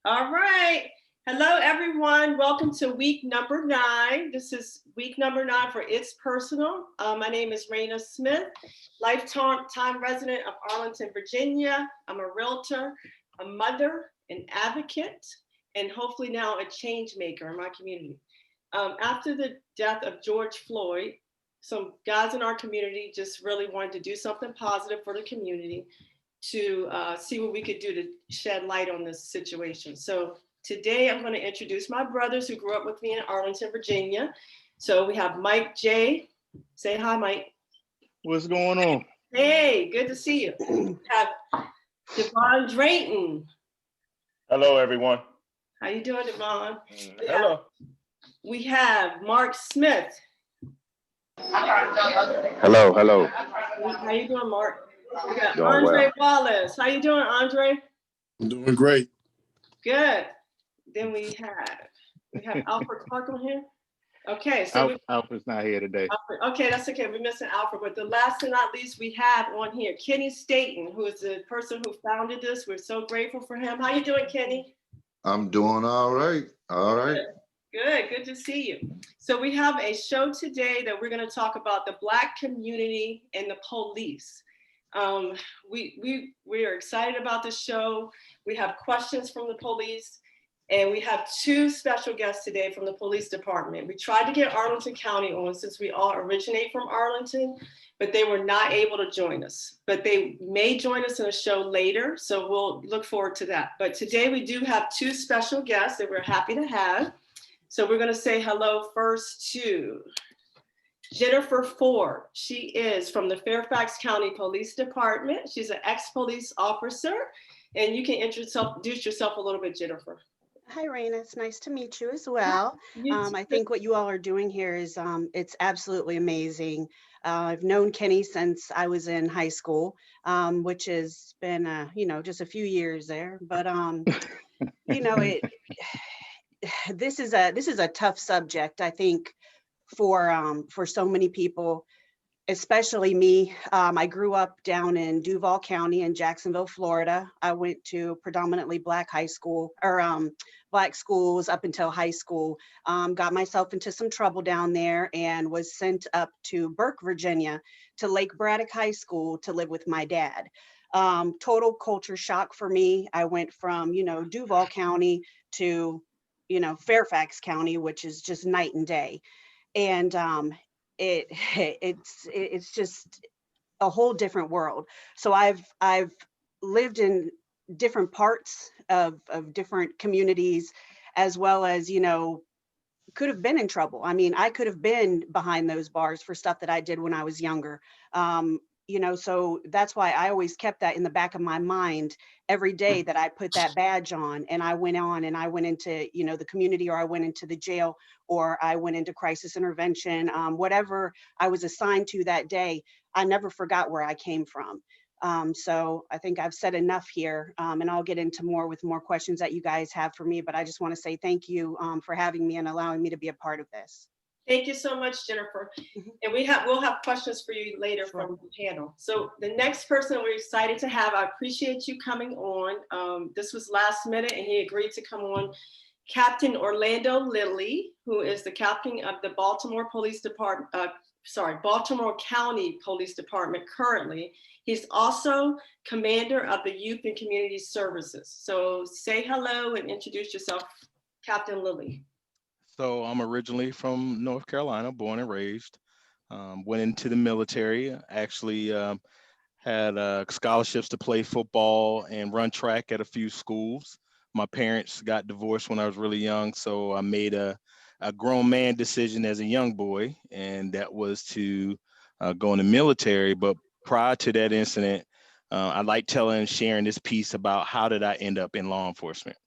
All right. Hello, everyone. Welcome to week number 9. This is week number 9 for It's Personal. My name is Raina Smith, lifetime resident of Arlington, Virginia. I'm a realtor, a mother, an advocate, and hopefully now a change maker in my community. After the death of George Floyd, some guys in our community just really wanted to do something positive for the community to see what we could do to shed light on this situation. So today I'm going to introduce my brothers who grew up with me in Arlington, Virginia. So we have Mike J. Say hi, Mike. What's going on? Hey, good to see you. We have Devon Drayton. Hello, everyone. How you doing, Devon? Hello. We have Mark Smith. Hello, hello. How you doing, Mark? We got Doing Andre well. Wallace. How you doing, Andre? I'm doing great. Good. Then we have Alfred Clark on here. Okay, so Alfred's not here today. okay, that's okay. We're missing Alfred, but the last and not least, we have on here Kenny Staten, who is the person who founded this. We're so grateful for him. How you doing, Kenny? I'm doing all right. All right. Good to see you. So we have a show today that we're going to talk about the Black community and the police. We are excited about this show. We have questions from the police, and we have 2 special guests today from the police department. We tried to get Arlington County on since we all originate from Arlington, but they were not able to join us. But they may join us in a show later, so we'll look forward to that. But today we do have 2 special guests that we're happy to have. So we're going to say hello first to Jennifer Ford. She is from the Fairfax County Police Department. She's an ex-police officer, and you can introduce yourself a little bit, Jennifer. Hi, Raina. It's nice to meet you as well. I think what you all are doing here is it's absolutely amazing. I've known Kenny since I was in high school, which has been, just a few years there. But this is a tough subject, I think, for so many people, especially me. I grew up down in Duval County in Jacksonville, Florida. I went to predominantly Black high school or Black schools up until high school. Got myself into some trouble down there and was sent up to Burke, Virginia, to Lake Braddock High School to live with my dad. Total culture shock for me. I went from, Duval County to, Fairfax County, which is just night and day. And it's just a whole different world. So I've lived in different parts of different communities, as well as, could have been in trouble. I mean, I could have been behind those bars for stuff that I did when I was younger. So that's why I always kept that in the back of my mind every day that I put that badge on and I went into, the community, or I went into the jail, or I went into crisis intervention, whatever I was assigned to that day. I never forgot where I came from. So I think I've said enough here, and I'll get into more with more questions that you guys have for me, but I just want to say thank you for having me and allowing me to be a part of this. Thank you so much, Jennifer. And we'll have questions for you later from the panel. So the next person we're excited to have, I appreciate you coming on. This was last minute and he agreed to come on. Captain Orlando LILLY, who is the captain of the Baltimore County Police Department currently. He's also commander of the Youth and Community Services. So say hello and introduce yourself, Captain LILLY. So I'm originally from North Carolina, born and raised. Went into the military, actually had scholarships to play football and run track at a few schools. My parents got divorced when I was really young, so I made a grown man decision as a young boy, and that was to go in the military. But prior to that incident, I like sharing this piece about how did I end up in law enforcement.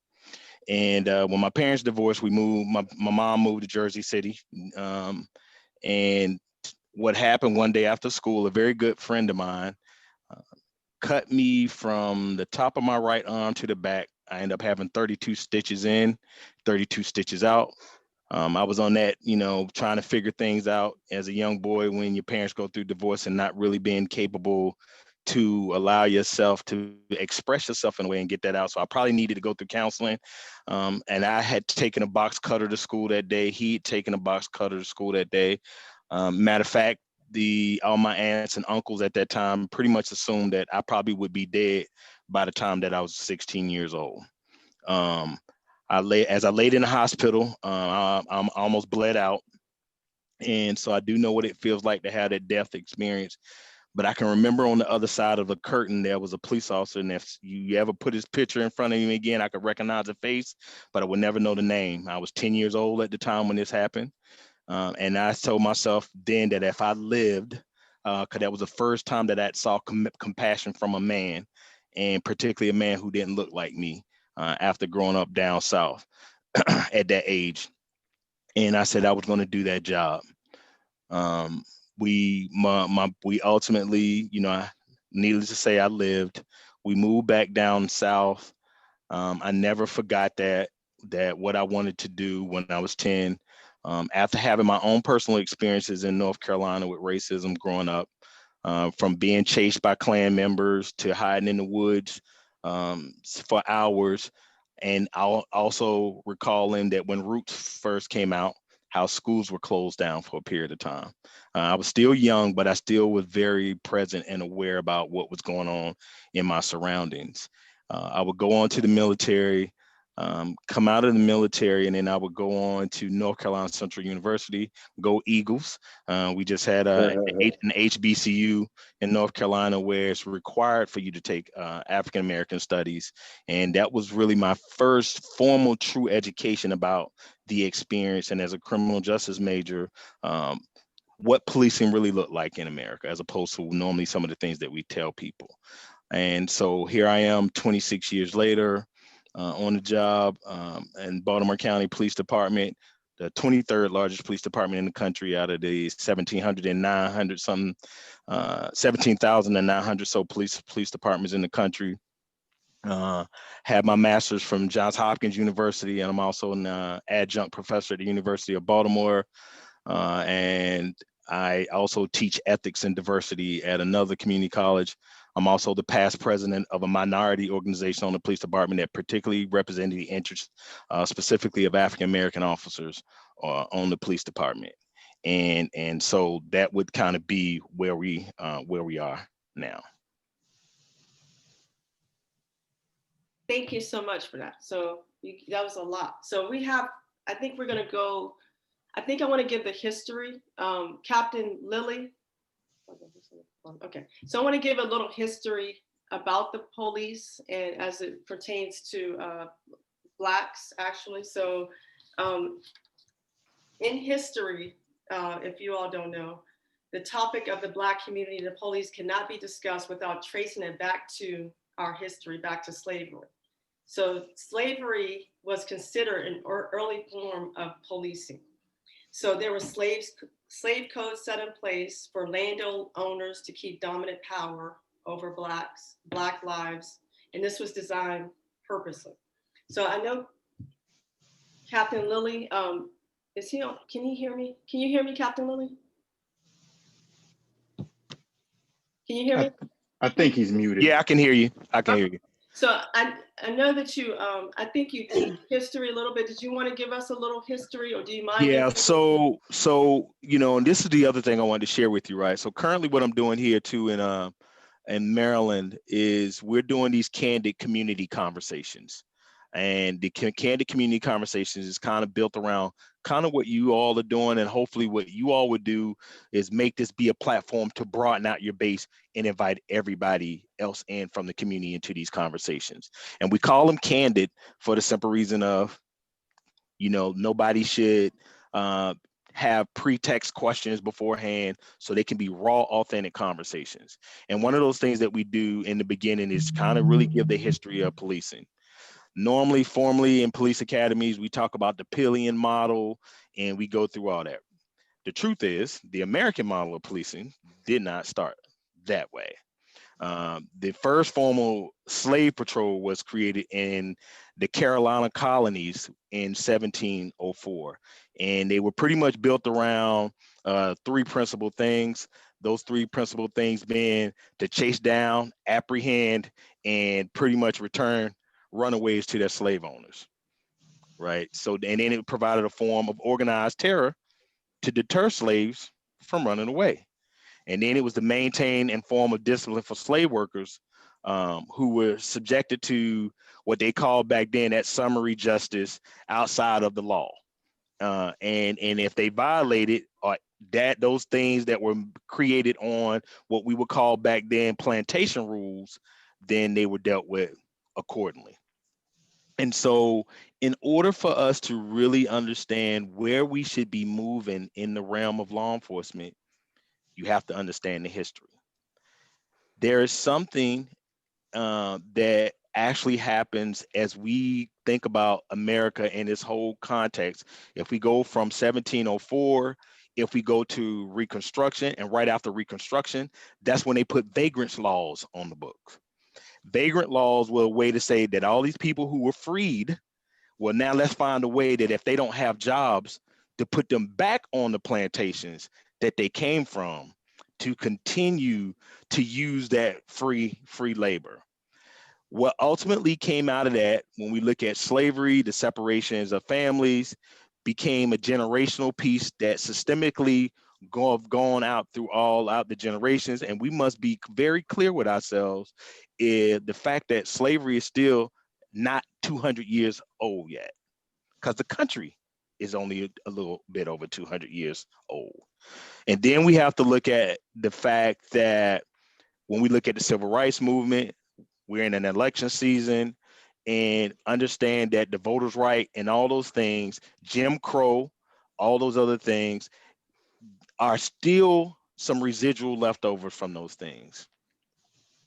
And when my parents divorced, we moved, my mom moved to Jersey City. And what happened one day after school, a very good friend of mine cut me from the top of my right arm to the back. I ended up having 32 stitches in, 32 stitches out. I was on that, trying to figure things out as a young boy when your parents go through divorce and not really being capable to allow yourself to express yourself in a way and get that out. So I probably needed to go through counseling. And I had taken a box cutter to school that day. He'd taken a box cutter to school that day. Matter of fact, all my aunts and uncles at that time pretty much assumed that I probably would be dead by the time that I was 16 years old. As I laid in the hospital, I'm almost bled out. And so I do know what it feels like to have that death experience. But I can remember on the other side of the curtain, there was a police officer. And if you ever put his picture in front of me again, I could recognize the face, but I would never know the name. I was 10 years old at the time when this happened. And I told myself then that if I lived, because that was the first time that I saw compassion from a man, and particularly a man who didn't look like me after growing up down south at that age. And I said I was going to do that job. We ultimately, needless to say, I lived. We moved back down south. I never forgot that what I wanted to do when I was 10, after having my own personal experiences in North Carolina with racism growing up, from being chased by Klan members to hiding in the woods for hours. And I'll also recalling that when Roots first came out, how schools were closed down for a period of time. I was still young, but I still was very present and aware about what was going on in my surroundings. I would go on to the military, come out of the military, and then I would go on to North Carolina Central University, go Eagles. We just had an HBCU in North Carolina where it's required for you to take African-American studies. And that was really my first formal true education about the experience, and as a criminal justice major, what policing really looked like in America, as opposed to normally some of the things that we tell people. And so here I am 26 years later on the job in Baltimore County Police Department, the 23rd largest police department in the country out of the 17,900 so police departments in the country. Had my master's from Johns Hopkins University, and I'm also an adjunct professor at the University of Baltimore. And I also teach ethics and diversity at another community college. I'm also the past president of a minority organization on the police department that particularly represented the interests specifically of African-American officers on the police department. And so that would kind of be where we are now. Thank you so much for that. So that was a lot. So I think we're going to go, I think I want to give the history. Captain Lilly. Okay, so I want to give a little history about the police and as it pertains to Blacks, actually. So in history, if you all don't know, the topic of the Black community and the police cannot be discussed without tracing it back to our history, back to slavery. So slavery was considered an early form of policing. So there were slave codes set in place for landowners to keep dominant power over Black lives, and this was designed purposely. So I know Captain Lilly, is he on? Can you hear me? Can you hear me, Captain Lilly? Can you hear me? I think he's muted. Yeah, I can hear you. I can hear you. So I know that you, I think you teach history a little bit. Did you want to give us a little history, or do you mind? Yeah, so and this is the other thing I wanted to share with you, right? So currently what I'm doing here too in Maryland is we're doing these candid community conversations. And the candid community conversations is kind of built around kind of what you all are doing, and hopefully what you all would do is make this be a platform to broaden out your base and invite everybody else in from the community into these conversations. And we call them candid for the simple reason of, nobody should have pretext questions beforehand, so they can be raw, authentic conversations. And one of those things that we do in the beginning is kind of really give the history of policing. Normally, formally in police academies, we talk about the Pillian model and we go through all that. The truth is, the American model of policing did not start that way. The first formal slave patrol was created in the Carolina colonies in 1704. And they were pretty much built around three principal things. those three principal things being to chase down, apprehend, and pretty much return runaways to their slave owners, right? So, and then it provided a form of organized terror to deter slaves from running away. And then it was to maintain and form of discipline for slave workers who were subjected to what they called back then that summary justice outside of the law. And if they violated those things that were created on what we would call back then plantation rules, then they were dealt with accordingly. And so in order for us to really understand where we should be moving in the realm of law enforcement, you have to understand the history. There is something that actually happens as we think about America in this whole context. If we go from 1704, if we go to Reconstruction, and right after Reconstruction, that's when they put vagrant laws on the books. Vagrant laws were a way to say that all these people who were freed, well, now let's find a way that if they don't have jobs, to put them back on the plantations that they came from, to continue to use that free labor. What ultimately came out of that, when we look at slavery, the separations of families, became a generational piece that systemically gone out throughout the generations. And we must be very clear with ourselves is the fact that slavery is still not 200 years old yet, because the country is only a little bit over 200 years old. And then we have to look at the fact that when we look at the civil rights movement, we're in an election season, and understand that the voters' right and all those things, Jim Crow, all those other things, are still some residual leftovers from those things.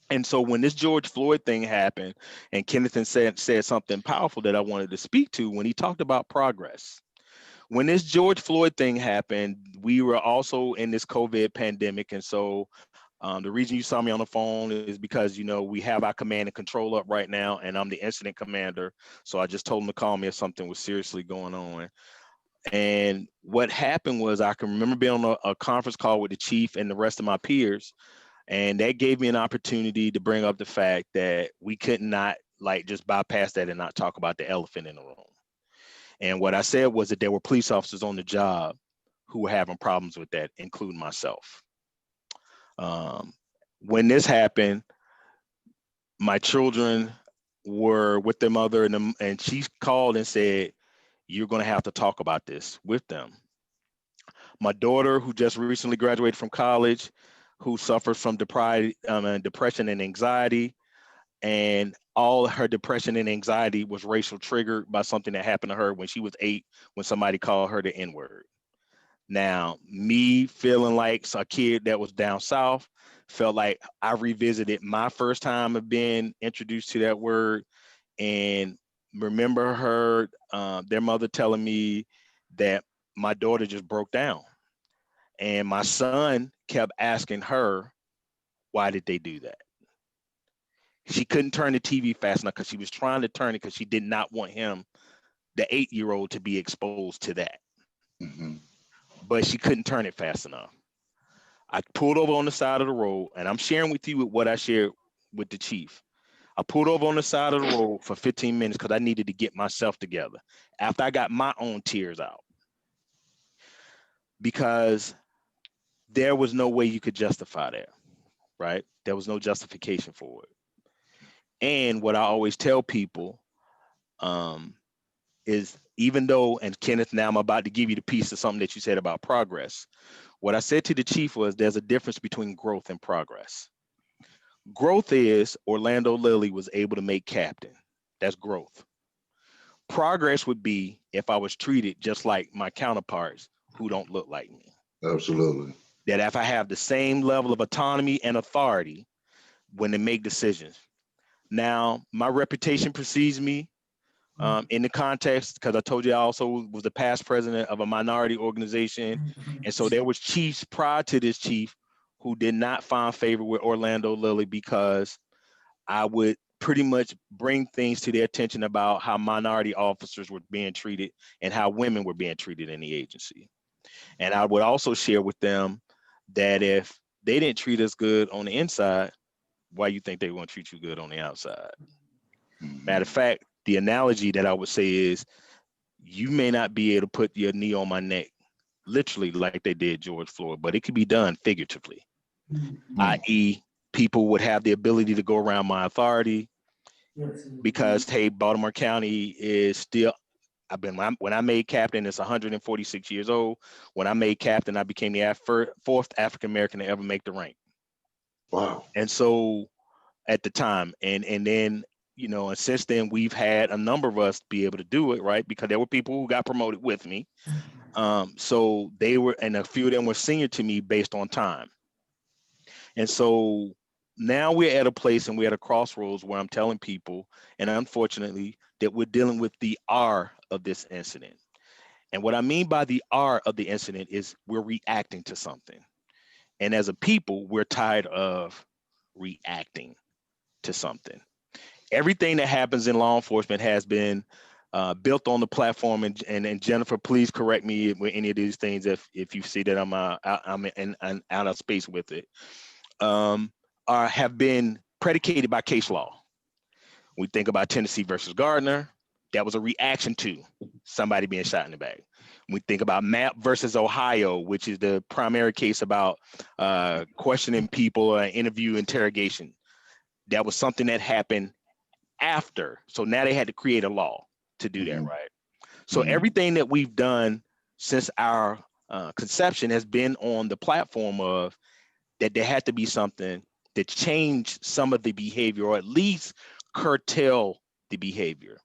And so when this George Floyd thing happened, and Kenneth said something powerful that I wanted to speak to when he talked about progress. When this George Floyd thing happened, we were also in this COVID pandemic. And so the reason you saw me on the phone is because, we have our command and control up right now, and I'm the incident commander. So I just told him to call me if something was seriously going on. And what happened was, I can remember being on a conference call with the chief and the rest of my peers, and that gave me an opportunity to bring up the fact that we could not just bypass that and not talk about the elephant in the room. And what I said was that there were police officers on the job who were having problems with that, including myself. When this happened, my children were with their mother, and she called and said, "You're going to have to talk about this with them." My daughter, who just recently graduated from college, who suffers from depression and anxiety, and all her depression and anxiety was racial triggered by something that happened to her when she was 8, when somebody called her the N-word. Now, me feeling like a kid that was down south, felt like I revisited my first time of being introduced to that word, and remember their mother telling me that my daughter just broke down. And my son kept asking her, why did they do that? She couldn't turn the TV fast enough because she was trying to turn it because she did not want him, the 8-year-old, to be exposed to that. Mhm. But she couldn't turn it fast enough. I pulled over on the side of the road, and I'm sharing with you what I shared with the chief. I pulled over on the side of the road for 15 minutes because I needed to get myself together after I got my own tears out, because there was no way you could justify that, right? There was no justification for it. And what I always tell people is, even though, and Kenneth, now I'm about to give you the piece of something that you said about progress. What I said to the chief was, there's a difference between growth and progress. Growth is Orlando Lilly was able to make captain. That's growth. Progress would be if I was treated just like my counterparts who don't look like me. Absolutely. That if I have the same level of autonomy and authority when they make decisions. Now, my reputation precedes me in the context, because I told you I also was the past president of a minority organization. And so there was chiefs prior to this chief who did not find favor with Orlando Lilly, because I would pretty much bring things to their attention about how minority officers were being treated and how women were being treated in the agency. And I would also share with them that if they didn't treat us good on the inside, why you think they won't treat you good on the outside? Matter of fact, the analogy that I would say is, you may not be able to put your knee on my neck, literally like they did George Floyd, but it could be done figuratively, i.e., people would have the ability to go around my authority because, hey, Baltimore County is still, when I made captain, it's 146 years old. When I made captain, I became the fourth African American to ever make the rank. Wow. And so at the time, and then, you know, and since then we've had a number of us be able to do it, right? Because there were people who got promoted with me. So they were, and a few of them were senior to me based on time. And so now we're at a place and we're at a crossroads where I'm telling people, and unfortunately, that we're dealing with the R of this incident. And what I mean by the R of the incident is we're reacting to something. And as a people, we're tired of reacting to something. Everything that happens in law enforcement has been built on the platform, and Jennifer, please correct me with any of these things if you see that I'm out of space with it. Have been predicated by case law. We think about Tennessee versus Gardner, that was a reaction to somebody being shot in the back. We think about Mapp versus Ohio, which is the primary case about questioning people, interview, interrogation. That was something that happened after. So now they had to create a law to do that, right? So everything that we've done since our conception has been on the platform of that there had to be something that changed some of the behavior, or at least curtail the behavior.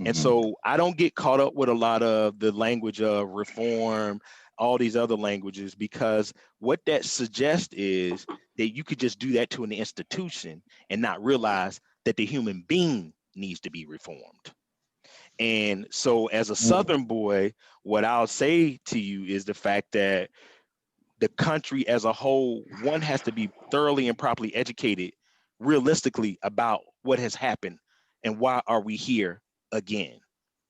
And so I don't get caught up with a lot of the language of reform, all these other languages, because what that suggests is that you could just do that to an institution and not realize that the human being needs to be reformed. And so as a Southern boy, what I'll say to you is the fact that the country as a whole, one has to be thoroughly and properly educated realistically about what has happened and why are we here again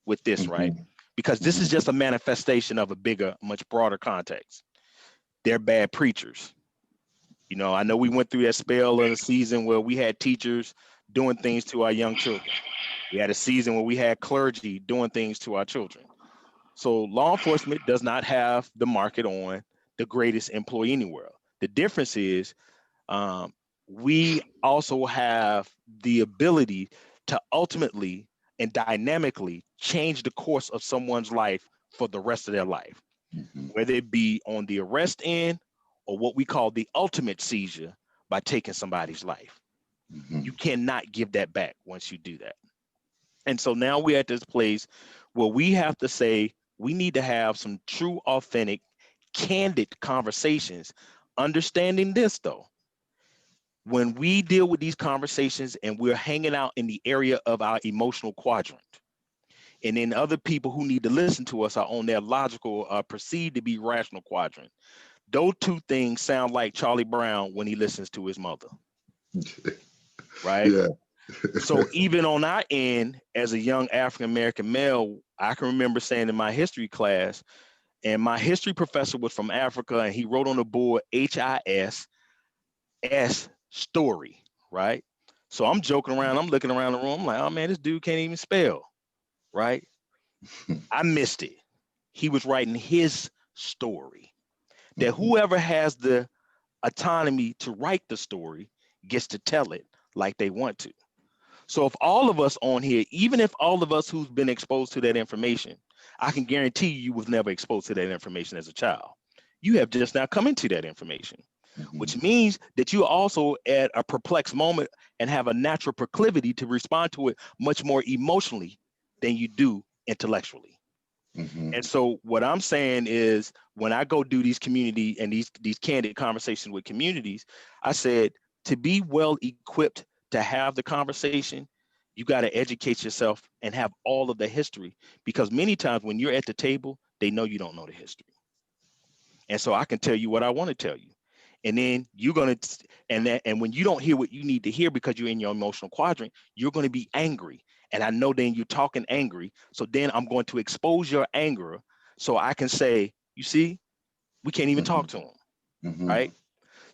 with this, right? Because this is just a manifestation of a bigger, much broader context. They're bad preachers. You know, I know we went through that spell of the season where we had teachers doing things to our young children. We had a season where we had clergy doing things to our children. So law enforcement does not have the market on the greatest employee in the world. The difference is we also have the ability to ultimately and dynamically change the course of someone's life for the rest of their life, whether it be on the arrest end or what we call the ultimate seizure by taking somebody's life. You cannot give that back once you do that. And so now we're at this place where we have to say, we need to have some true, authentic, candid conversations. Understanding this though, when we deal with these conversations and we're hanging out in the area of our emotional quadrant, and then other people who need to listen to us are on their logical, perceived to be rational quadrant, those two things sound like Charlie Brown when he listens to his mother, right? Yeah. So even on our end, as a young African-American male, I can remember saying in my history class, and my history professor was from Africa, and he wrote on the board HIS story, right? So I'm joking around, I'm looking around the room, I'm like, oh man, this dude can't even spell, right? I missed it. He was writing his story. That whoever has the autonomy to write the story gets to tell it like they want to. So if all of us on here, even if all of us who's been exposed to that information, I can guarantee you was never exposed to that information as a child. You have just now come into that information, which means that you're also at a perplexed moment and have a natural proclivity to respond to it much more emotionally than you do intellectually. And so what I'm saying is, when I go do these community and these candid conversations with communities, I said, to be well equipped to have the conversation, you got to educate yourself and have all of the history, because many times when you're at the table, they know you don't know the history. And so I can tell you what I want to tell you. And then you're going to, and when you don't hear what you need to hear because you're in your emotional quadrant, you're going to be angry. And I know then you're talking angry. So then I'm going to expose your anger so I can say, you see, we can't even talk to him, right?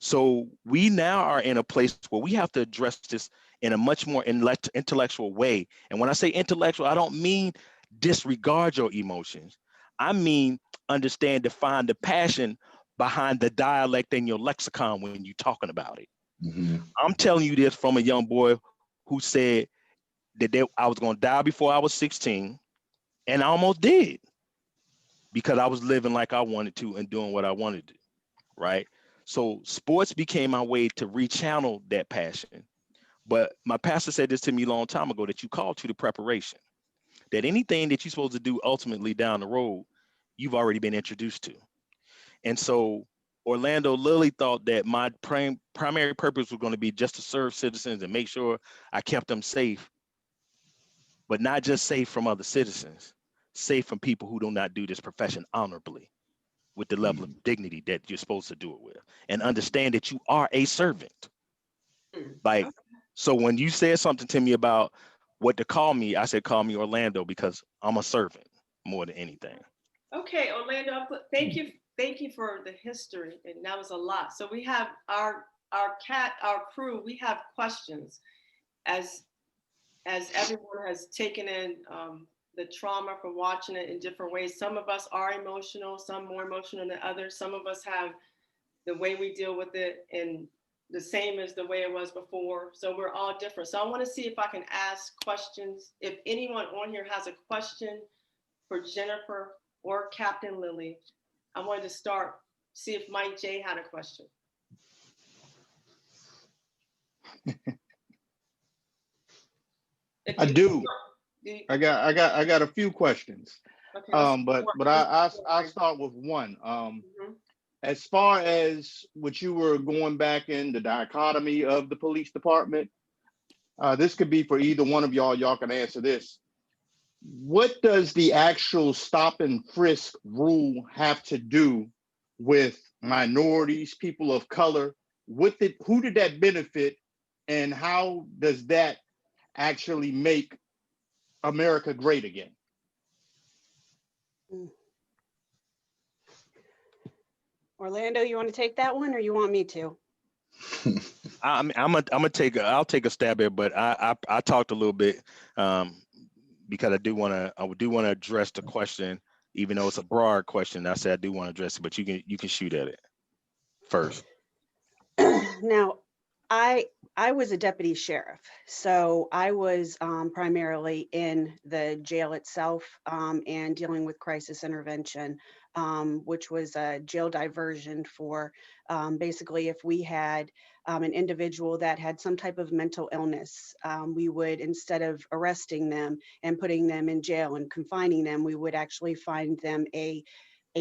So we now are in a place where we have to address this in a much more intellectual way. And when I say intellectual, I don't mean disregard your emotions. I mean, understand, define the passion behind the dialect in your lexicon when you're talking about it. Mm-hmm. I'm telling you this from a young boy who said that I was going to die before I was 16, and I almost did because I was living like I wanted to and doing what I wanted to, right? So sports became my way to rechannel that passion. But my pastor said this to me a long time ago, that you call to the preparation, that anything that you're supposed to do ultimately down the road, you've already been introduced to. And so Orlando Lilly thought that my primary purpose was going to be just to serve citizens and make sure I kept them safe, but not just safe from other citizens, safe from people who do not do this profession honorably with the level of dignity that you're supposed to do it with, and understand that you are a servant. Like, so when you said something to me about what to call me, I said, call me Orlando, because I'm a servant more than anything. Okay, Orlando, thank you. Thank you for the history. And that was a lot. So we have our crew, we have questions as everyone has taken in the trauma from watching it in different ways. Some of us are emotional, some more emotional than others. Some of us have the way we deal with it and the same as the way it was before. So we're all different. So I want to see if I can ask questions. If anyone on here has a question for Jennifer or Captain Lilly, I wanted to see if Mike J had a question. I do. I got a few questions. Okay, But I'll start with one. As far as what you were going back in the dichotomy of the police department, this could be for either one of y'all. Y'all can answer this. What does the actual stop and frisk rule have to do with minorities, people of color? Who did that benefit, and how does that actually make America great again? Orlando, you want to take that one, or you want me to? I'll take a stab at it, but I talked a little bit because I do want to address the question, even though it's a broad question. I said I do want to address it, but you can shoot at it first. Now, I was a deputy sheriff, so I was primarily in the jail itself and dealing with crisis intervention, which was a jail diversion for basically if we had an individual that had some type of mental illness, we would, instead of arresting them and putting them in jail and confining them, we would actually find them a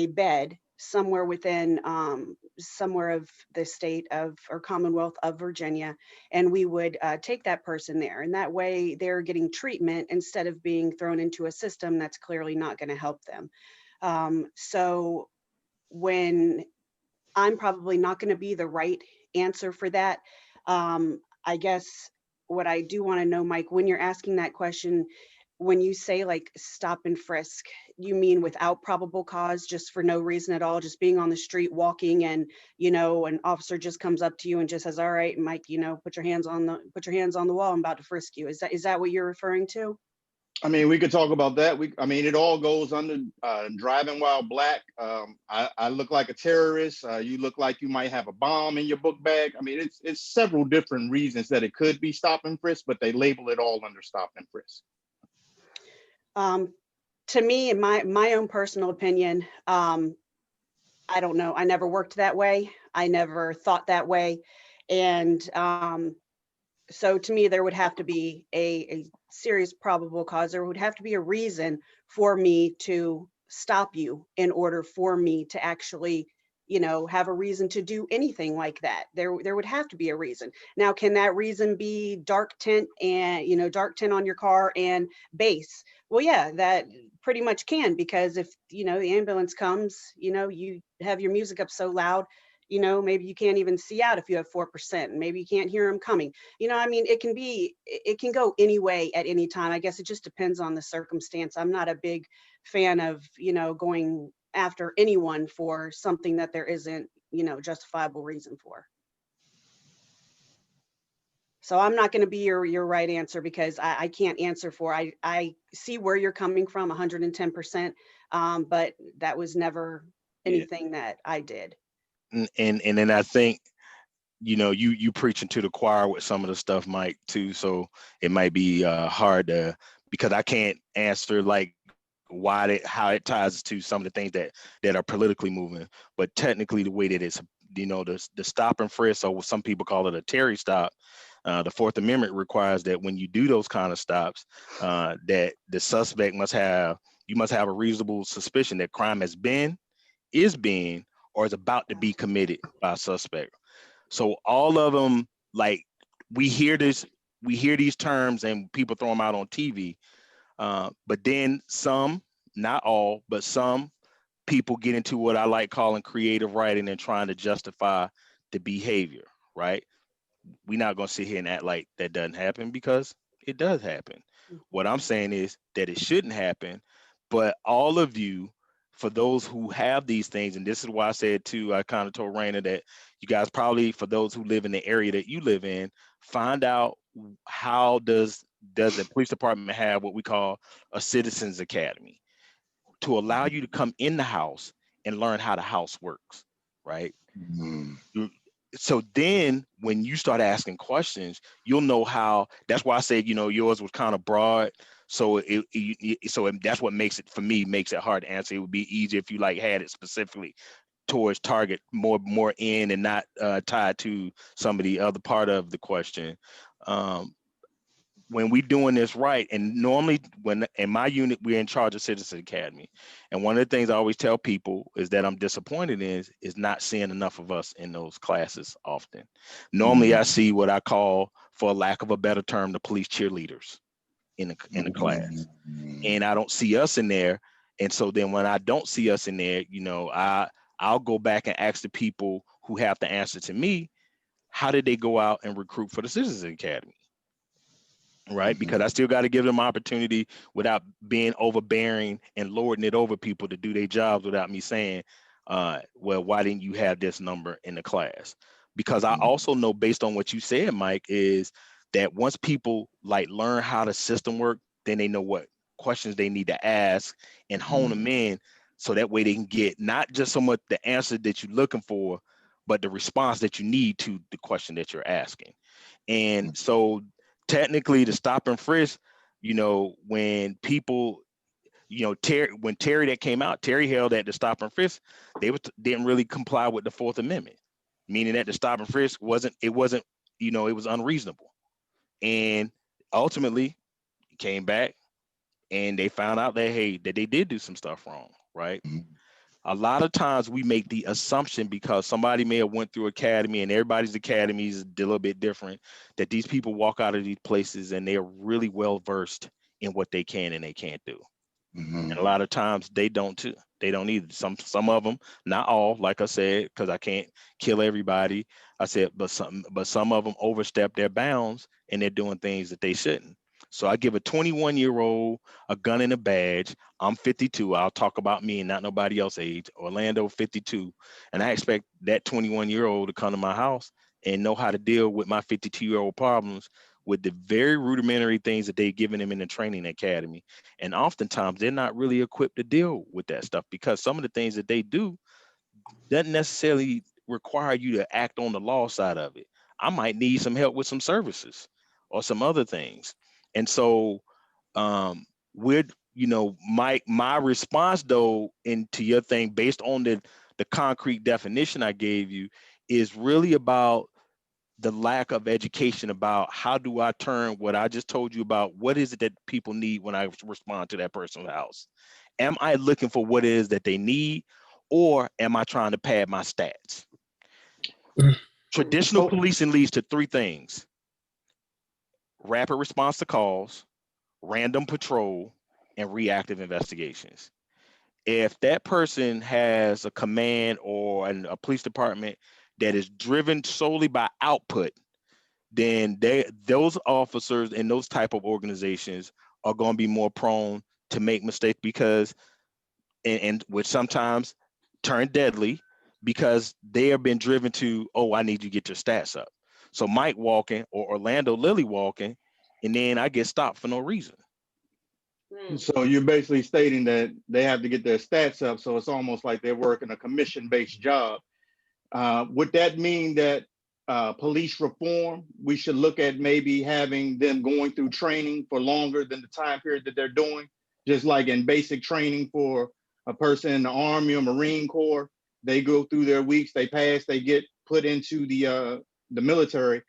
bed somewhere within somewhere of the state of or Commonwealth of Virginia, and we would take that person there, and that way they're getting treatment instead of being thrown into a system that's clearly not going to help them. So when I'm probably not going to be the right answer for that, I guess what I do want to know, Mike, when you're asking that question, when you say like stop and frisk, you mean without probable cause, just for no reason at all, just being on the street walking and, you know, an officer just comes up to you and just says, all right, Mike, you know, put your hands on the wall, I'm about to frisk you. Is that what you're referring to? I mean, we could talk about that. I mean, it all goes under driving while black. I look like a terrorist. You look like you might have a bomb in your book bag. I mean, it's several different reasons that it could be stop and frisk, but they label it all under stop and frisk. To me, in my own personal opinion, I don't know. I never worked that way. I never thought that way. And so to me, there would have to be a serious probable cause. There would have to be a reason for me to stop you in order for me to actually, you know, have a reason to do anything like that. There would have to be a reason. Now, can that reason be dark tint and, you know, dark tint on your car and bass? Well, yeah, that pretty much can, because if, you know, the ambulance comes, you know, you have your music up so loud, you know, maybe you can't even see out if you have 4%, and maybe you can't hear them coming. You know, I mean, it can go any way at any time. I guess it just depends on the circumstance. I'm not a big fan of, you know, going after anyone for something that there isn't, you know, justifiable reason for. So I'm not going to be your right answer because I can't answer for, I see where you're coming from 110%, but that was never Yeah. anything that I did. And then I think, you preaching to the choir with some of the stuff, Mike, too. So it might be hard to, because I can't answer like how it ties to some of the things that are politically moving. But technically, the way that it's, the stop and frisk, or what some people call it a Terry stop, the Fourth Amendment requires that when you do those kind of stops, that the suspect you must have a reasonable suspicion that crime is being, or is about to be committed by a suspect. So all of them, like, we hear these terms and people throw them out on TV, but then some, not all, but some people get into what I like calling creative writing and trying to justify the behavior, right? We're not going to sit here and act like that doesn't happen, because it does happen. What I'm saying is that it shouldn't happen, but all of you, for those who have these things, and this is why I said too, I kind of told Raina that you guys probably, for those who live in the area that you live in, find out how does the police department have what we call a citizens academy to allow you to come in the house and learn how the house works, right? Mhm. So then when you start asking questions, you'll know how. That's why I said, yours was kind of broad. So that's what makes it, for me, makes it hard to answer. It would be easier if you like had it specifically towards target more in, and not tied to some of the other part of the question. When we doing this right, and normally when in my unit, we're in charge of Citizen Academy. And one of the things I always tell people is that I'm disappointed is not seeing enough of us in those classes often. Normally I see what I call, for lack of a better term, the police cheerleaders in the class. And I don't see us in there. And so then when I don't see us in there, I'll go back and ask the people who have to answer to me, how did they go out and recruit for the Citizens Academy? Right? Because I still got to give them opportunity without being overbearing and lording it over people to do their jobs, without me saying, well, why didn't you have this number in the class? Because I also know, based on what you said, Mike, is that once people like learn how the system work, then they know what questions they need to ask and hone them in, so that way they can get not just so much the answer that you're looking for, but the response that you need to the question that you're asking. And so technically, the stop and frisk, when people, when Terry that came out, Terry held that the stop and frisk, didn't really comply with the Fourth Amendment, meaning that the stop and frisk wasn't, it was unreasonable. And ultimately came back and they found out that, hey, that they did do some stuff wrong, right? A lot of times we make the assumption, because somebody may have went through academy, and everybody's academy is a little bit different, that these people walk out of these places and they're really well versed in what they can and they can't do. And a lot of times they don't too. They don't either. Some of them, not all, like I said, because I can't kill everybody. I said, but some of them overstep their bounds and they're doing things that they shouldn't. So I give a 21-year-old a gun and a badge. I'm 52. I'll talk about me and not nobody else age. Orlando, 52. And I expect that 21-year-old to come to my house and know how to deal with my 52-year-old problems with the very rudimentary things that they've given them in the training academy. And oftentimes they're not really equipped to deal with that stuff, because some of the things that they do doesn't necessarily require you to act on the law side of it. I might need some help with some services or some other things. And so my response though, into your thing, based on the concrete definition I gave you, is really about the lack of education about how do I turn what I just told you about, what is it that people need when I respond to that person's house? Am I looking for what it is that they need, or am I trying to pad my stats? Traditional policing leads to three things: rapid response to calls, random patrol, and reactive investigations. If that person has a command or a police department that is driven solely by output, then those officers in those type of organizations are going to be more prone to make mistakes, because and which sometimes turn deadly, because they have been driven to, oh, I need you to get your stats up. So Mike walking or Orlando Lilly walking, and then I get stopped for no reason. So you're basically stating that they have to get their stats up, so it's almost like they're working a commission-based job. Would that mean that police reform, we should look at maybe having them going through training for longer than the time period that they're doing? Just like in basic training for a person in the Army or Marine Corps, they go through their weeks, they pass, they get put into the military.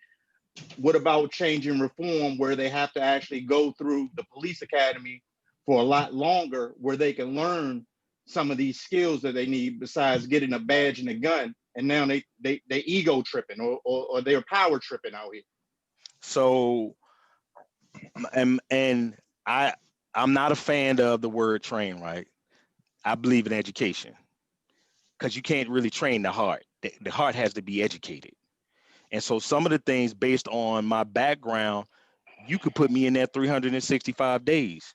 What about changing reform where they have to actually go through the police academy for a lot longer, where they can learn some of these skills that they need besides getting a badge and a gun? And now they ego tripping or they're power tripping out here. So, and I'm not a fan of the word train, right? I believe in education, because you can't really train the heart. The heart has to be educated. And so some of the things based on my background, you could put me in there 365 days.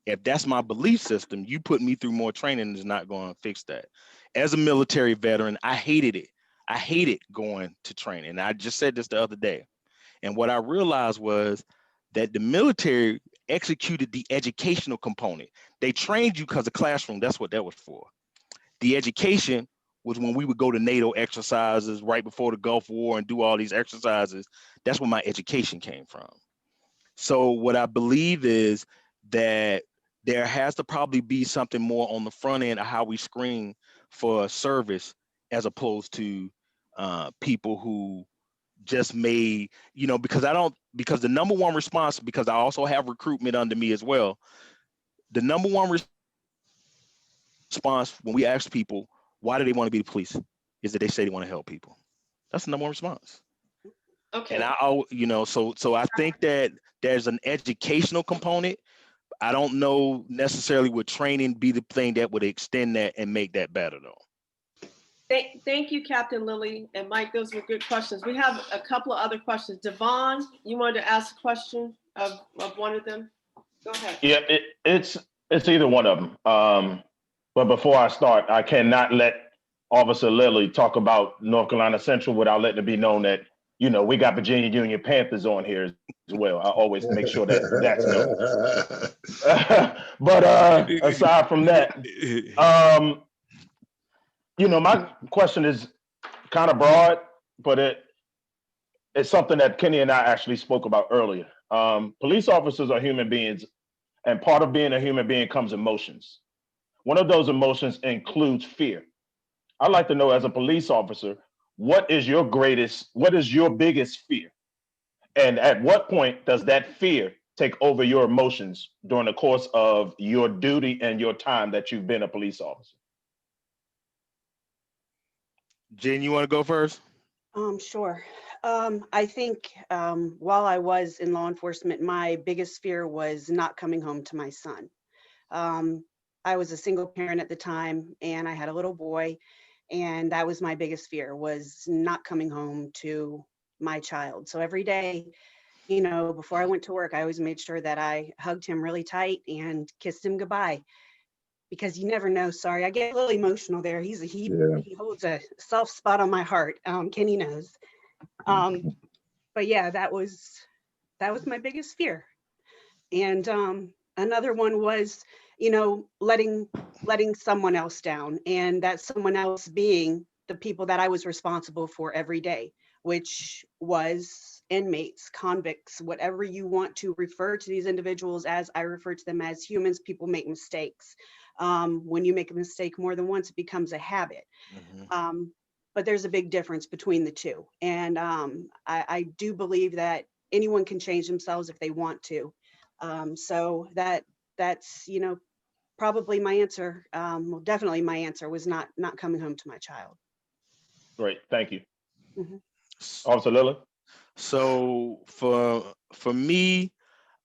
If that's my belief system, you put me through more training is not going to fix that. As a military veteran, I hated it. I hated going to training. And I just said this the other day. And what I realized was that the military executed the educational component. They trained you because the classroom, that's what that was for. The education was when we would go to NATO exercises right before the Gulf War and do all these exercises. That's where my education came from. So what I believe is that there has to probably be something more on the front end of how we screen for service, as opposed to people who just may, because because the number one response, because I also have recruitment under me as well. The number one response when we ask people, why do they want to be the police, is that they say they want to help people. That's the number one response. Okay. And so I think that there's an educational component. I don't know necessarily would training be the thing that would extend that and make that better though. Thank you, Captain Lilly and Mike. Those were good questions. We have a couple of other questions. Devon, you wanted to ask a question of one of them? Go ahead. Yeah, it's either one of them. But before I start, I cannot let Officer Lilly talk about North Carolina Central without letting it be known that, we got Virginia Union Panthers on here as well. I always make sure that's known. But aside from that, my question is kind of broad, but it's something that Kenny and I actually spoke about earlier. Police officers are human beings, and part of being a human being comes emotions. One of those emotions includes fear. I'd like to know, as a police officer, what is your biggest fear? And at what point does that fear take over your emotions during the course of your duty and your time that you've been a police officer? Jen, you want to go first? Sure. I think while I was in law enforcement, my biggest fear was not coming home to my son. I was a single parent at the time, and I had a little boy, and that was my biggest fear, was not coming home to my child. So every day, before I went to work, I always made sure that I hugged him really tight and kissed him goodbye, because you never know. Sorry, I get a little emotional there. He holds a soft spot on my heart. Kenny knows. But yeah, that was my biggest fear. And another one was, letting someone else down, and that someone else being the people that I was responsible for every day, which was inmates, convicts, whatever you want to refer to these individuals as. I refer to them as humans. People make mistakes. When you make a mistake more than once, it becomes a habit. Mm-hmm. But there's a big difference between the two. And I do believe that anyone can change themselves if they want to. So that's, probably my answer. Well, definitely my answer was not coming home to my child. Great, thank you. Mm-hmm. Officer Lilly? So for me,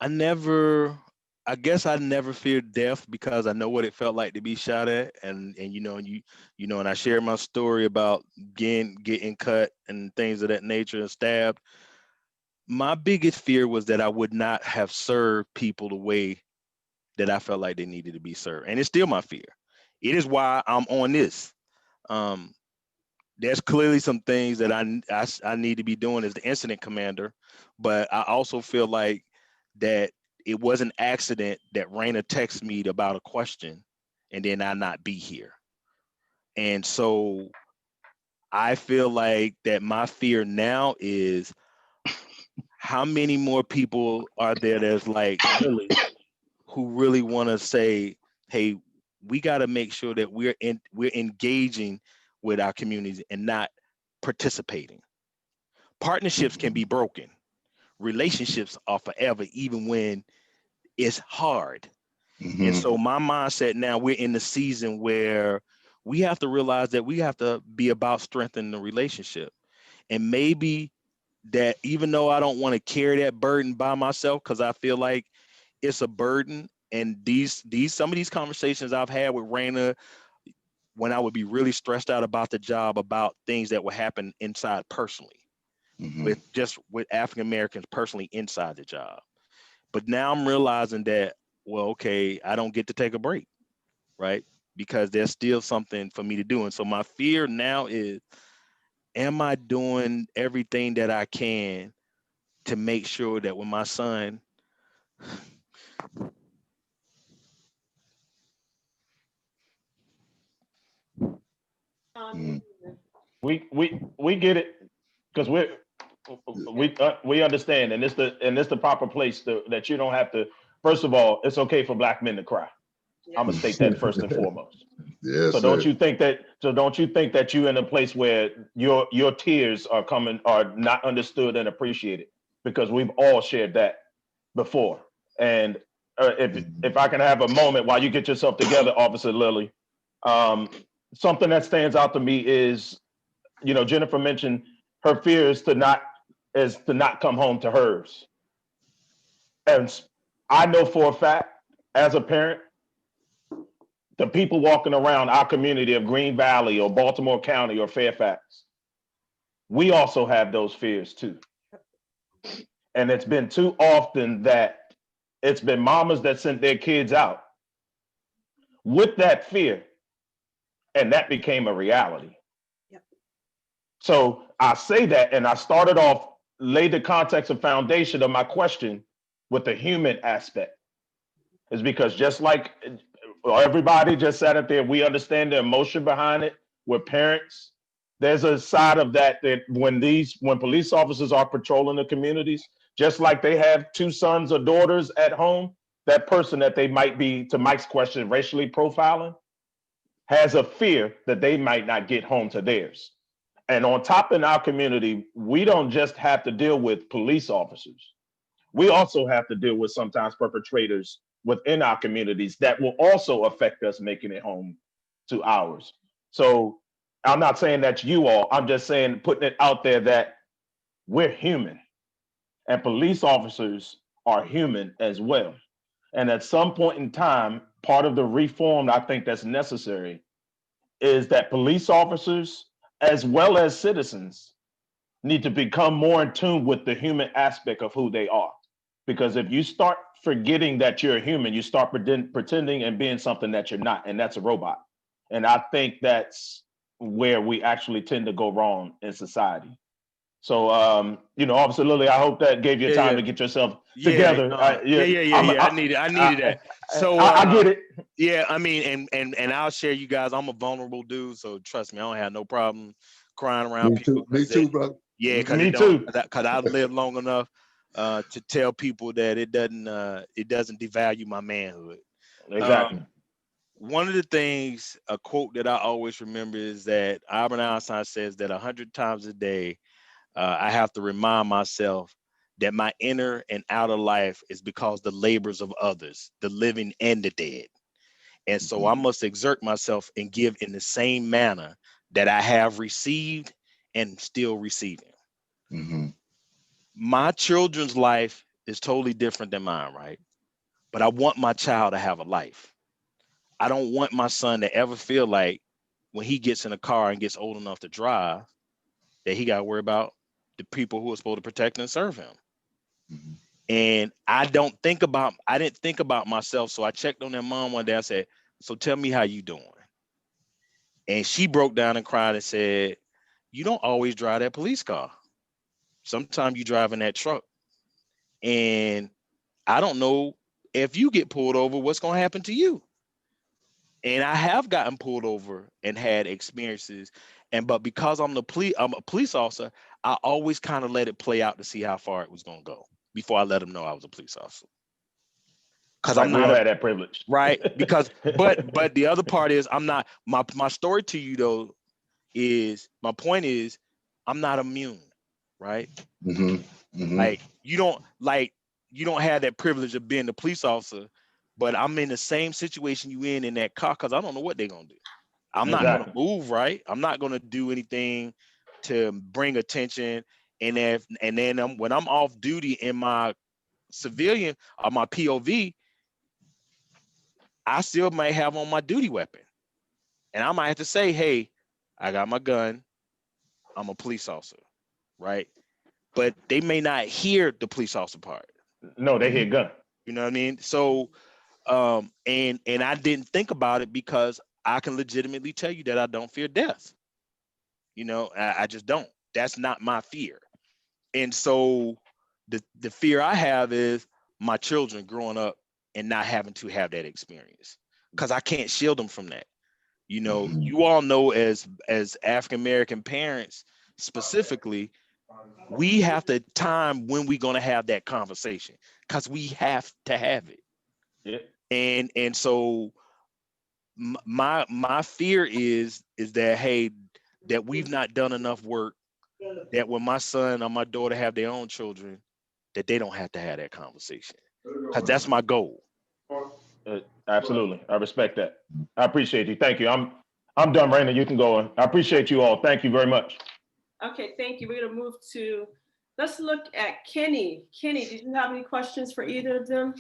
I guess I never feared death, because I know what it felt like to be shot at, and and I shared my story about getting cut and things of that nature and stabbed. My biggest fear was that I would not have served people the way that I felt like they needed to be served, and it's still my fear. It is why I'm on this. there's clearly some things that I need to be doing as the incident commander, but I also feel like that it was an accident that Raina texted me about a question and then I not be here. And so I feel like that my fear now is how many more people are there that's like Lily who really want to say, hey, we got to make sure that we're engaging with our communities and not participating. Partnerships can be broken. Relationships are forever, even when it's hard. And so my mindset now, we're in the season where we have to realize that we have to be about strengthening the relationship. And maybe that even though I don't want to carry that burden by myself, because I feel like it's a burden. And some of these conversations I've had with Raina when I would be really stressed out about the job, about things that would happen inside personally, with African Americans personally inside the job. But now I'm realizing that, well, okay, I don't get to take a break, right? Because there's still something for me to do. And so my fear now is, am I doing everything that I can to make sure that when my son We get it, because we understand, and it's the proper place that you don't have to. First of all, it's okay for Black men to cry. Yeah. I'm gonna state that first and foremost. Yes, So don't you think that you're in a place where your tears are not understood and appreciated, because we've all shared that before. And if I can have a moment while you get yourself together, Officer Lilly, something that stands out to me is, Jennifer mentioned her fear is to not come home to hers. And I know for a fact, as a parent, the people walking around our community of Green Valley or Baltimore County or Fairfax, we also have those fears too. And it's been too often that it's been mamas that sent their kids out with that fear, and that became a reality. Yep. So I say that, and I laid the context and foundation of my question with the human aspect, is because just like everybody just sat up there, we understand the emotion behind it. We're parents. There's a side of that when police officers are patrolling the communities, just like they have two sons or daughters at home, that person that they might be, to Mike's question, racially profiling, has a fear that they might not get home to theirs. And on top, in our community, we don't just have to deal with police officers. We also have to deal with sometimes perpetrators within our communities that will also affect us making it home to ours. So I'm not saying that's you all, I'm just saying, putting it out there that we're human, and police officers are human as well. And at some point in time, part of the reform I think that's necessary is that police officers, as well as citizens, need to become more in tune with the human aspect of who they are. Because if you start forgetting that you're a human, you start pretending and being something that you're not, and that's a robot. And I think that's where we actually tend to go wrong in society. So, Officer Lilly, I hope that gave you time to get yourself together. No, I needed that. So I get it. Yeah, I mean, and I'll share, you guys, I'm a vulnerable dude, so trust me, I don't have no problem crying around people. Me too, brother. Yeah, because I've lived long enough to tell people that it doesn't devalue my manhood. Exactly. One of the things, a quote that I always remember, is that Albert Einstein says that 100 times a day, I have to remind myself that my inner and outer life is because the labors of others, the living and the dead. And so I must exert myself and give in the same manner that I have received and still receiving. My children's life is totally different than mine, right? But I want my child to have a life. I don't want my son to ever feel like when he gets in a car and gets old enough to drive, that he got to worry about the people who are supposed to protect and serve him. And I didn't think about myself. So I checked on their mom one day. I said, so tell me how you doing. And she broke down and cried and said, you don't always drive that police car. Sometimes you drive in that truck. And I don't know if you get pulled over, what's going to happen to you. And I have gotten pulled over and had experiences. But because I'm a police officer, I always kind of let it play out to see how far it was going to go before I let them know I was a police officer. Because Right, I'm we not don't have that privilege. right. Because but the other part is I'm not my story to you though is my point is I'm not immune, right? Mm-hmm. Mm-hmm. Like you don't have that privilege of being the police officer, but I'm in the same situation you in that car because I don't know what they're gonna do. I'm not gonna move, right? I'm not gonna do anything to bring attention. And then when I'm off duty in my civilian or my POV, I still might have on my duty weapon. And I might have to say, hey, I got my gun. I'm a police officer, right? But they may not hear the police officer part. No, they hear gun. You know what I mean? So, and I didn't think about it because I can legitimately tell you that I don't fear death. You know, I just don't. That's not my fear. And so the fear I have is my children growing up and not having to have that experience because I can't shield them from that. You know, you all know as African-American parents specifically, we have to time when we're going to have that conversation because we have to have it. Yeah. And so my fear is that, hey, that we've not done enough work that when my son or my daughter have their own children, that they don't have to have that conversation because that's my goal. Absolutely. I respect that. I appreciate you. Thank you. I'm done, Raina. You can go on. I appreciate you all. Thank you very much. Okay, thank you. We're gonna move to, let's look at Kenny. Kenny, did you have any questions for either of them?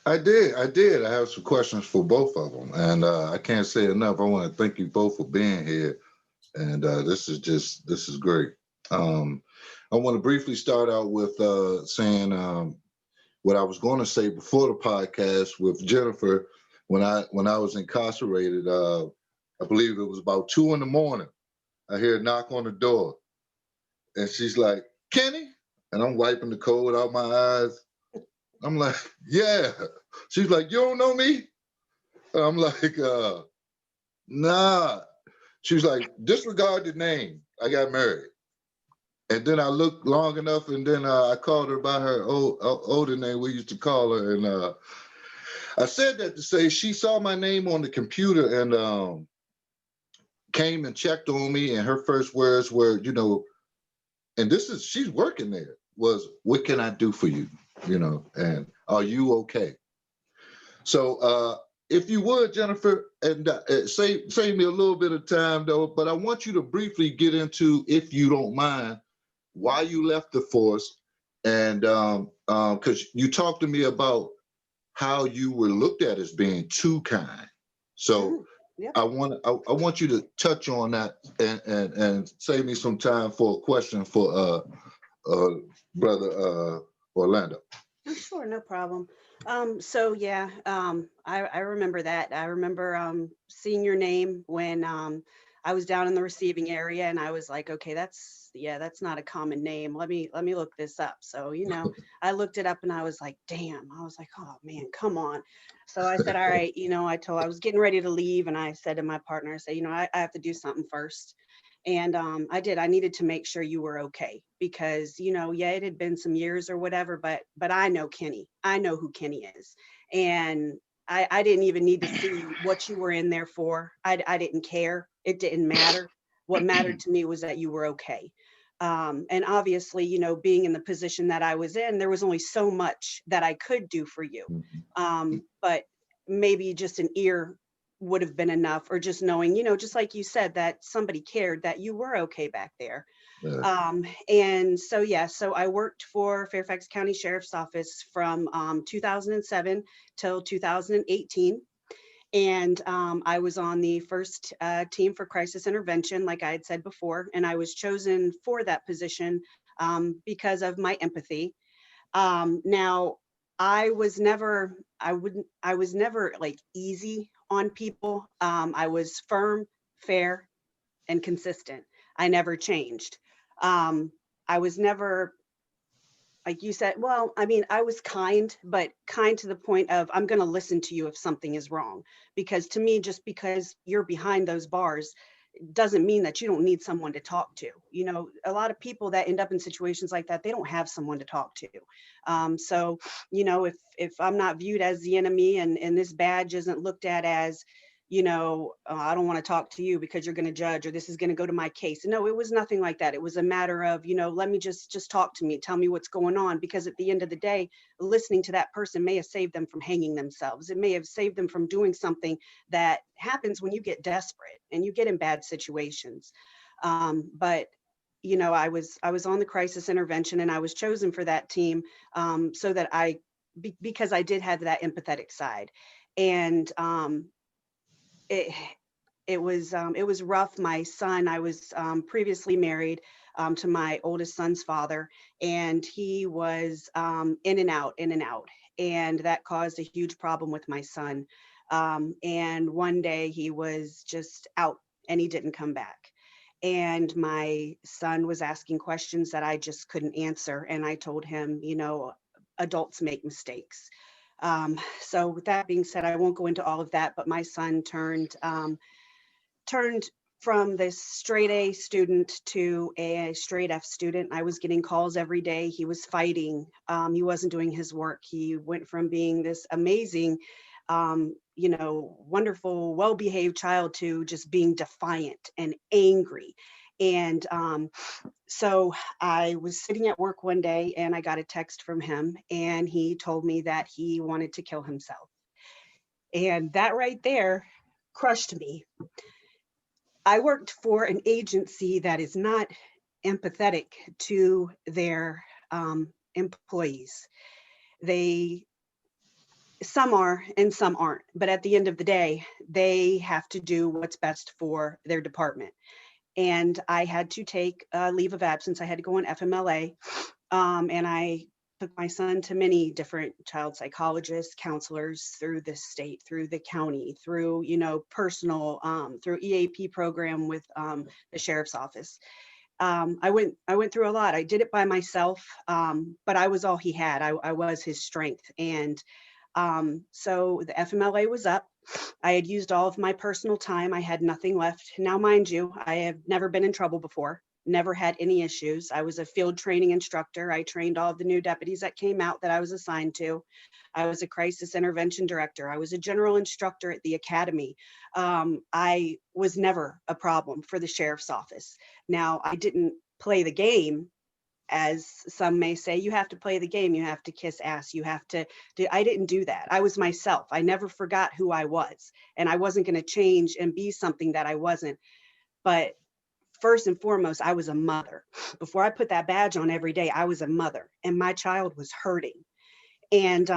I did. I have some questions for both of them. And I can't say enough. I want to thank you both for being here. And this is great. I want to briefly start out with saying what I was going to say before the podcast with Jennifer. When I was incarcerated, I believe it was about 2 a.m. I hear a knock on the door, and she's like, "Kenny," and I'm wiping the cold out my eyes. I'm like, "Yeah." She's like, "You don't know me?" And I'm like, "Nah." She's like, "Disregard the name. I got married." And then I looked long enough, and then I called her by her older name we used to call her. And I said that to say she saw my name on the computer and came and checked on me. And her first words were, you know, and she's working there, was, "What can I do for you? You know, and are you okay?" So if you would, Jennifer, and save me a little bit of time though, but I want you to briefly get into, if you don't mind, why you left the force, and because you talked to me about how you were looked at as being too kind. So I want you to touch on that and save me some time for a question for brother Orlando. Sure, no problem. So yeah, I remember that. I remember seeing your name when I was down in the receiving area, and I was like, okay, that's not a common name. Let me look this up. So, you know, I looked it up and I was like, damn, I was like, oh man, come on. So I said, all right, you know, I was getting ready to leave, and I said to my partner, I said, you know, I have to do something first. And I did. I needed to make sure you were okay because, you know, yeah, it had been some years or whatever, but I know Kenny. I know who Kenny is. And I didn't even need to see what you were in there for. I didn't care. It didn't matter. What mattered to me was that you were okay. And obviously, you know, being in the position that I was in, there was only so much that I could do for you. But maybe just an ear would have been enough, or just knowing, you know, just like you said, that somebody cared that you were okay back there. And so, yeah, so I worked for Fairfax County Sheriff's Office from 2007 till 2018. And I was on the first team for crisis intervention, like I had said before, and I was chosen for that position because of my empathy. Now, I was never like easy on people. I was firm, fair, and consistent. I never changed. I was never, like you said, well, I mean, I was kind, but kind to the point of I'm going to listen to you if something is wrong. Because to me, just because you're behind those bars doesn't mean that you don't need someone to talk to. You know, a lot of people that end up in situations like that, they don't have someone to talk to. So, you know, if I'm not viewed as the enemy and this badge isn't looked at as, you know, I don't want to talk to you because you're going to judge, or this is going to go to my case. No, it was nothing like that. It was a matter of, you know, let me just talk to me, tell me what's going on, because at the end of the day, listening to that person may have saved them from hanging themselves. It may have saved them from doing something that happens when you get desperate and you get in bad situations. But you know, I was on the crisis intervention, and I was chosen for that team so that because I did have that empathetic side. And it it was rough. My son, I was previously married to my oldest son's father, and he was in and out, and that caused a huge problem with my son. And one day he was just out, and he didn't come back. And my son was asking questions that I just couldn't answer, and I told him, you know, adults make mistakes. So with that being said, I won't go into all of that, but my son turned from this straight A student to a straight F student. I was getting calls every day. He was fighting. He wasn't doing his work. He went from being this amazing, you know, wonderful, well-behaved child to just being defiant and angry. And so I was sitting at work one day, and I got a text from him, and he told me that he wanted to kill himself. And that right there crushed me. I worked for an agency that is not empathetic to their employees. Some are and some aren't, but at the end of the day, they have to do what's best for their department. And I had to take a leave of absence. I had to go on FMLA, and I took my son to many different child psychologists, counselors through the state, through the county, through, you know, personal, through EAP program with the sheriff's office. I went through a lot. I did it by myself, but I was all he had. I was his strength. And so the FMLA was up. I had used all of my personal time. I had nothing left. Now, mind you, I have never been in trouble before, never had any issues. I was a field training instructor. I trained all of the new deputies that came out that I was assigned to. I was a crisis intervention director. I was a general instructor at the academy. I was never a problem for the sheriff's office. Now, I didn't play the game. As some may say, you have to play the game, you have to kiss ass, you have to do. I didn't do that. I was myself. I never forgot who I was, and I wasn't going to change and be something that I wasn't. But first and foremost, I was a mother. Before I put that badge on every day, I was a mother, and my child was hurting. And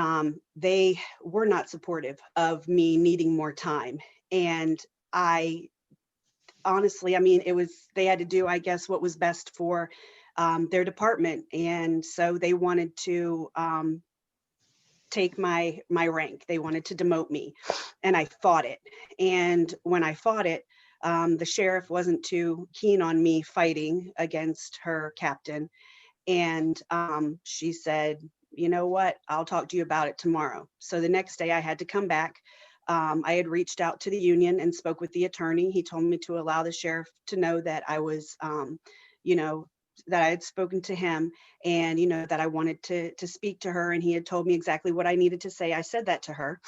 they were not supportive of me needing more time. And I honestly, I mean, they had to do, I guess, what was best for their department. And so they wanted to take my rank. They wanted to demote me, and I fought it. And when I fought it, the sheriff wasn't too keen on me fighting against her captain. And she said, you know what, I'll talk to you about it tomorrow. So the next day I had to come back. I had reached out to the union and spoke with the attorney. He told me to allow the sheriff to know that I was, you know, that I had spoken to him, and, you know, that I wanted to speak to her. And he had told me exactly what I needed to say. I said that to her.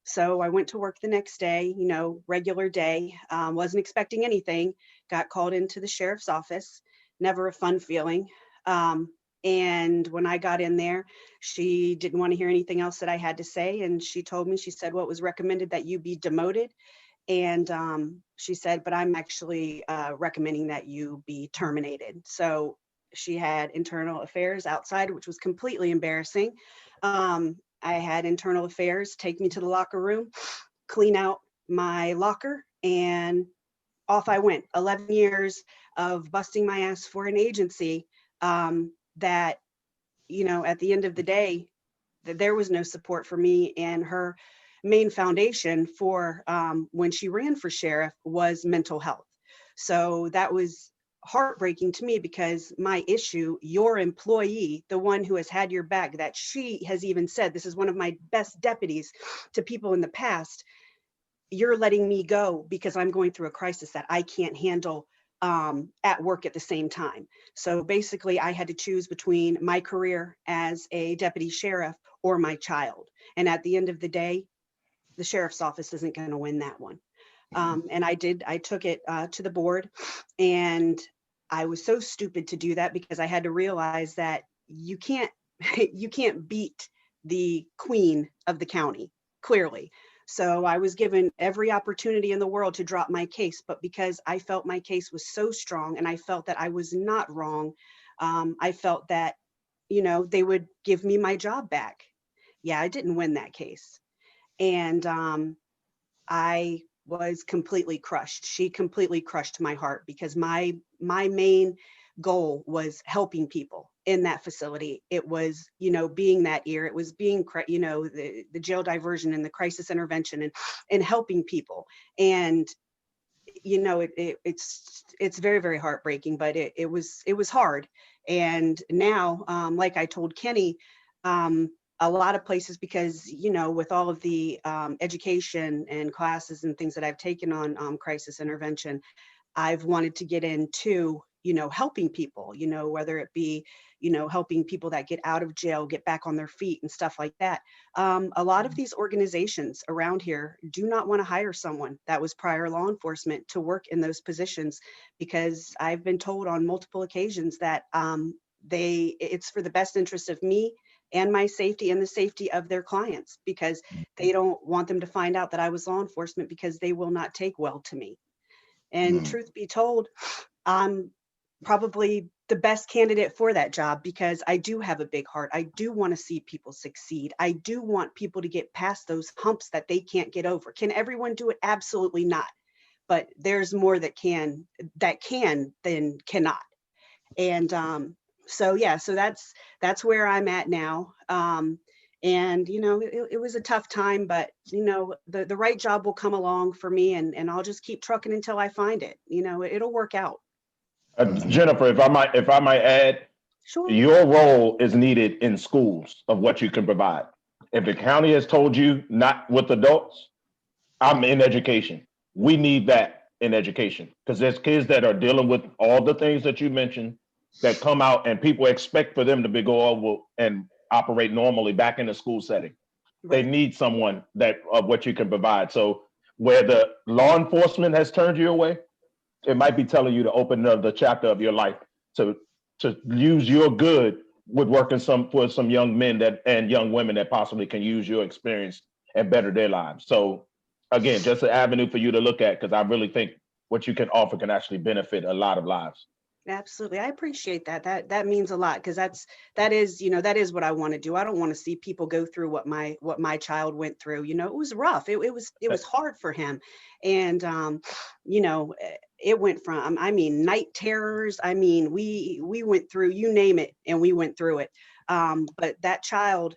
So I went to work the next day, you know, regular day, wasn't expecting anything, got called into the sheriff's office, never a fun feeling. And when I got in there, she didn't want to hear anything else that I had to say. And she told me, she said, well, it was recommended that you be demoted. And she said, but I'm actually recommending that you be terminated. So she had internal affairs outside, which was completely embarrassing. I had internal affairs take me to the locker room, clean out my locker, and off I went. 11 years of busting my ass for an agency that, you know, at the end of the day, there was no support for me. And her main foundation for when she ran for sheriff was mental health. So that was heartbreaking to me because my issue, your employee, the one who has had your back, that she has even said, this is one of my best deputies to people in the past, you're letting me go because I'm going through a crisis that I can't handle at work at the same time. So basically I had to choose between my career as a deputy sheriff or my child. And at the end of the day, the sheriff's office isn't going to win that one. And I took it to the board, and I was so stupid to do that because I had to realize that you can't, you can't beat the queen of the county, clearly. So I was given every opportunity in the world to drop my case, but because I felt my case was so strong and I felt that I was not wrong, I felt that, you know, they would give me my job back. Yeah, I didn't win that case. And I was completely crushed. She completely crushed my heart because my main goal was helping people in that facility. It was, you know, being that ear. It was being, you know, the jail diversion and the crisis intervention and helping people. And you know, it's very, very heartbreaking, but it was hard. And now, like I told Kenny, a lot of places, because, you know, with all of the education and classes and things that I've taken on crisis intervention, I've wanted to get into, you know, helping people, you know, whether it be, you know, helping people that get out of jail, get back on their feet and stuff like that. A lot of these organizations around here do not want to hire someone that was prior law enforcement to work in those positions, because I've been told on multiple occasions that it's for the best interest of me and my safety and the safety of their clients, because they don't want them to find out that I was law enforcement, because they will not take well to me. And truth be told, I'm probably the best candidate for that job because I do have a big heart. I do want to see people succeed. I do want people to get past those humps that they can't get over. Can everyone do it? Absolutely not. But there's more that can than cannot. And so yeah, so that's where I'm at now. And you know, it was a tough time, but you know, the right job will come along for me, and I'll just keep trucking until I find it. You know, it'll work out. Jennifer, if I might add, Sure. your role is needed in schools of what you can provide. If the county has told you not with adults, I'm in education. We need that in education because there's kids that are dealing with all the things that you mentioned that come out, and people expect for them to be go over and operate normally back in the school setting. They Right. need someone that of what you can provide. So where the law enforcement has turned you away, it might be telling you to open the chapter of your life to use your good with working for some young men and young women that possibly can use your experience and better their lives. So again, just an avenue for you to look at, because I really think what you can offer can actually benefit a lot of lives. Absolutely. I appreciate that. That means a lot, because that is, you know, that is what I want to do. I don't want to see people go through what my child went through. You know, it was rough. It was hard for him. And you know, it went from, I mean, night terrors. I mean, we went through, you name it, and we went through it. But that child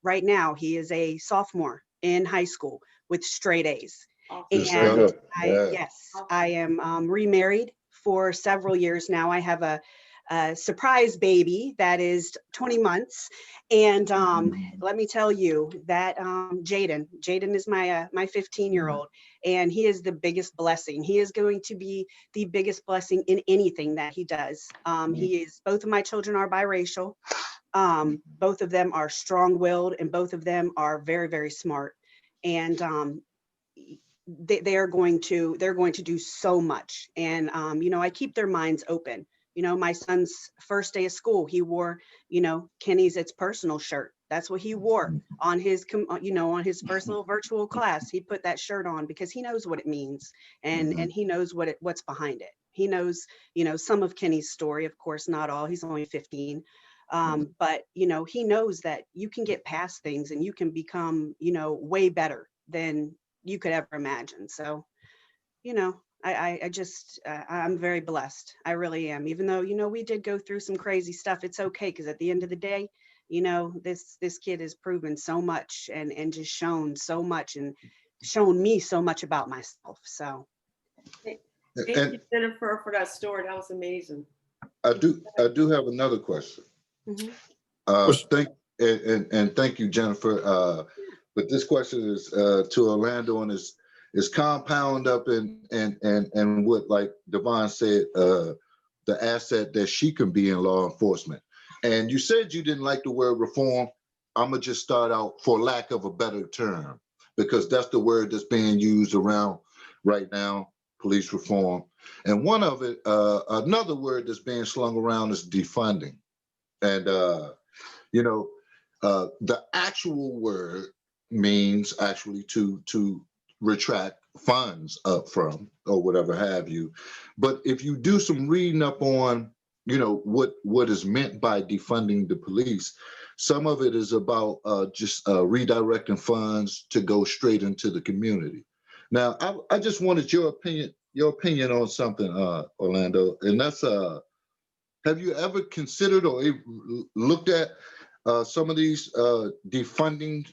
right now, he is a sophomore in high school with straight A's. Just And good. Yeah. yes, I am remarried for several years now. I have a surprise baby that is 20 months. And let me tell you that Jaden is my 15-year-old, and he is the biggest blessing. He is going to be the biggest blessing in anything that he does. Both of my children are biracial. Both of them are strong-willed, and both of them are very, very smart. And they're going to do so much. And you know, I keep their minds open. You know, my son's first day of school, he wore, you know, Kenny's It's Personal shirt. That's what he wore on his, you know, on his first little virtual class. He put that shirt on because he knows what it means, and he knows what's behind it. He knows, you know, some of Kenny's story, of course, not all. He's only 15. But you know, he knows that you can get past things and you can become, you know, way better than you could ever imagine. So, you know, I'm very blessed. I really am. Even though, you know, we did go through some crazy stuff, it's okay, because at the end of the day, you know, this kid has proven so much and just shown so much and shown me so much about myself. So Thank And you, Jennifer, for that story. That was amazing. I do have another question. Mhm. And thank you, Jennifer. But this question is to Orlando, and is compound up and what, like Devon said, the asset that she can be in law enforcement. And you said you didn't like the word reform. I'm gonna just start out, for lack of a better term, because that's the word that's being used around right now, police reform. And one of it, another word that's being slung around is defunding. And you know, the actual word means actually to retract funds up from, or whatever have you. But if you do some reading up on, what is meant by defunding the police, some of it is about just redirecting funds to go straight into the community. Now, I just wanted your opinion on something, Orlando, and that's have you ever considered or looked at some of these defunding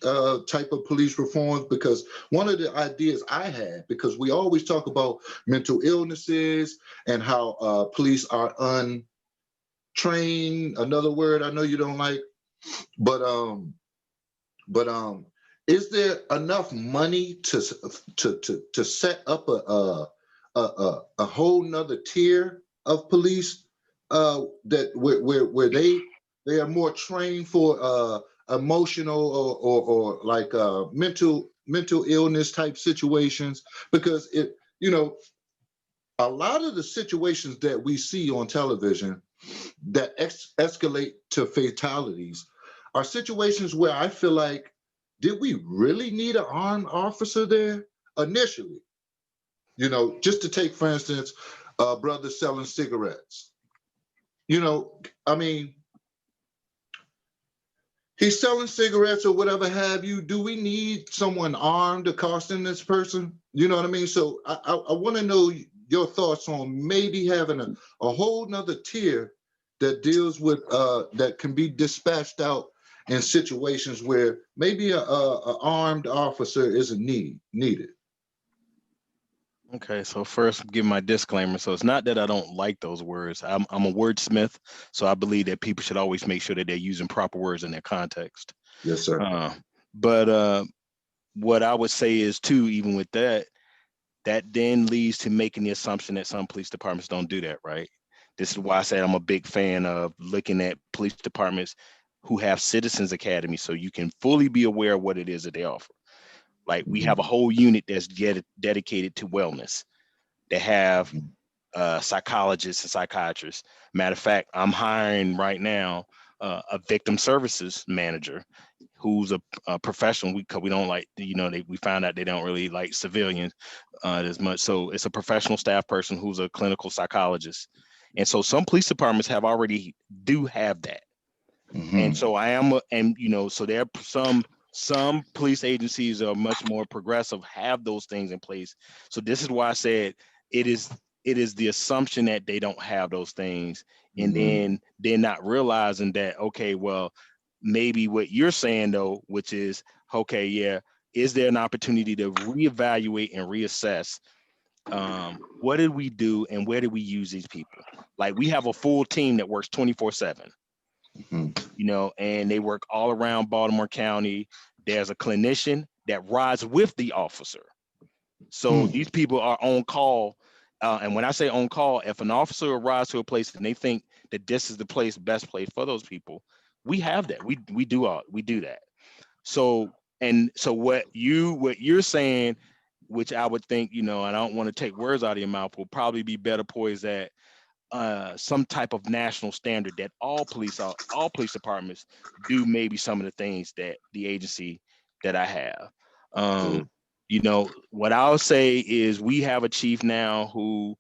type of police reforms? Because one of the ideas I had, because we always talk about mental illnesses and how police are untrained, another word I know you don't like, but is there enough money to set up a whole nother tier of police that where they are more trained for emotional or like mental illness type situations? Because a lot of the situations that we see on television that escalate to fatalities are situations where I feel like, did we really need an armed officer there initially? Just to take, for instance, a brother selling cigarettes. I mean, he's selling cigarettes or whatever have you. Do we need someone armed accosting this person? You know what I mean? So I want to know your thoughts on maybe having a whole nother tier that deals with that can be dispatched out in situations where maybe a armed officer isn't needed. Okay, so first, give my disclaimer. So it's not that I don't like those words. I'm a wordsmith, so I believe that people should always make sure that they're using proper words in their context. Yes, sir. But what I would say is too, even with that then leads to making the assumption that some police departments don't do that, right? This is why I say I'm a big fan of looking at police departments who have citizens academy, so you can fully be aware of what it is that they offer. Like we have a whole unit that's dedicated to wellness. They have psychologists and psychiatrists. Matter of fact, I'm hiring right now a victim services manager who's a professional. We don't like, we found out they don't really like civilians as much. So it's a professional staff person who's a clinical psychologist. And so some police departments do have that. And so so there are some police agencies are much more progressive, have those things in place. So this is why I said it is the assumption that they don't have those things. And then they're not realizing that, okay, well, maybe what you're saying though, which is, okay, yeah, is there an opportunity to reevaluate and reassess what did we do and where did we use these people? Like we have a full team that works 24/7. And they work all around Baltimore County. There's a clinician that rides with the officer. So these people are on call. And when I say on call, if an officer arrives to a place and they think that this is the best place for those people, we have that. We do that. So what you're saying, which I would think, and I don't want to take words out of your mouth, will probably be better poised at some type of national standard that all police departments do maybe some of the things that the agency that I have. What I'll say is we have a chief now who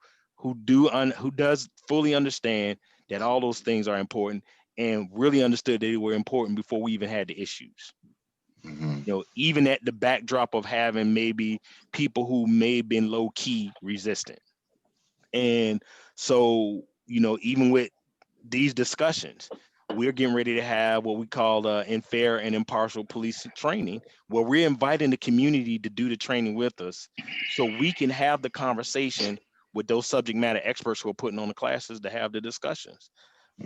does fully understand that all those things are important and really understood that they were important before we even had the issues. Even at the backdrop of having maybe people who may have been low key resistant. And so, even with these discussions, we're getting ready to have what we call in fair and impartial police training, where we're inviting the community to do the training with us so we can have the conversation with those subject matter experts who are putting on the classes to have the discussions,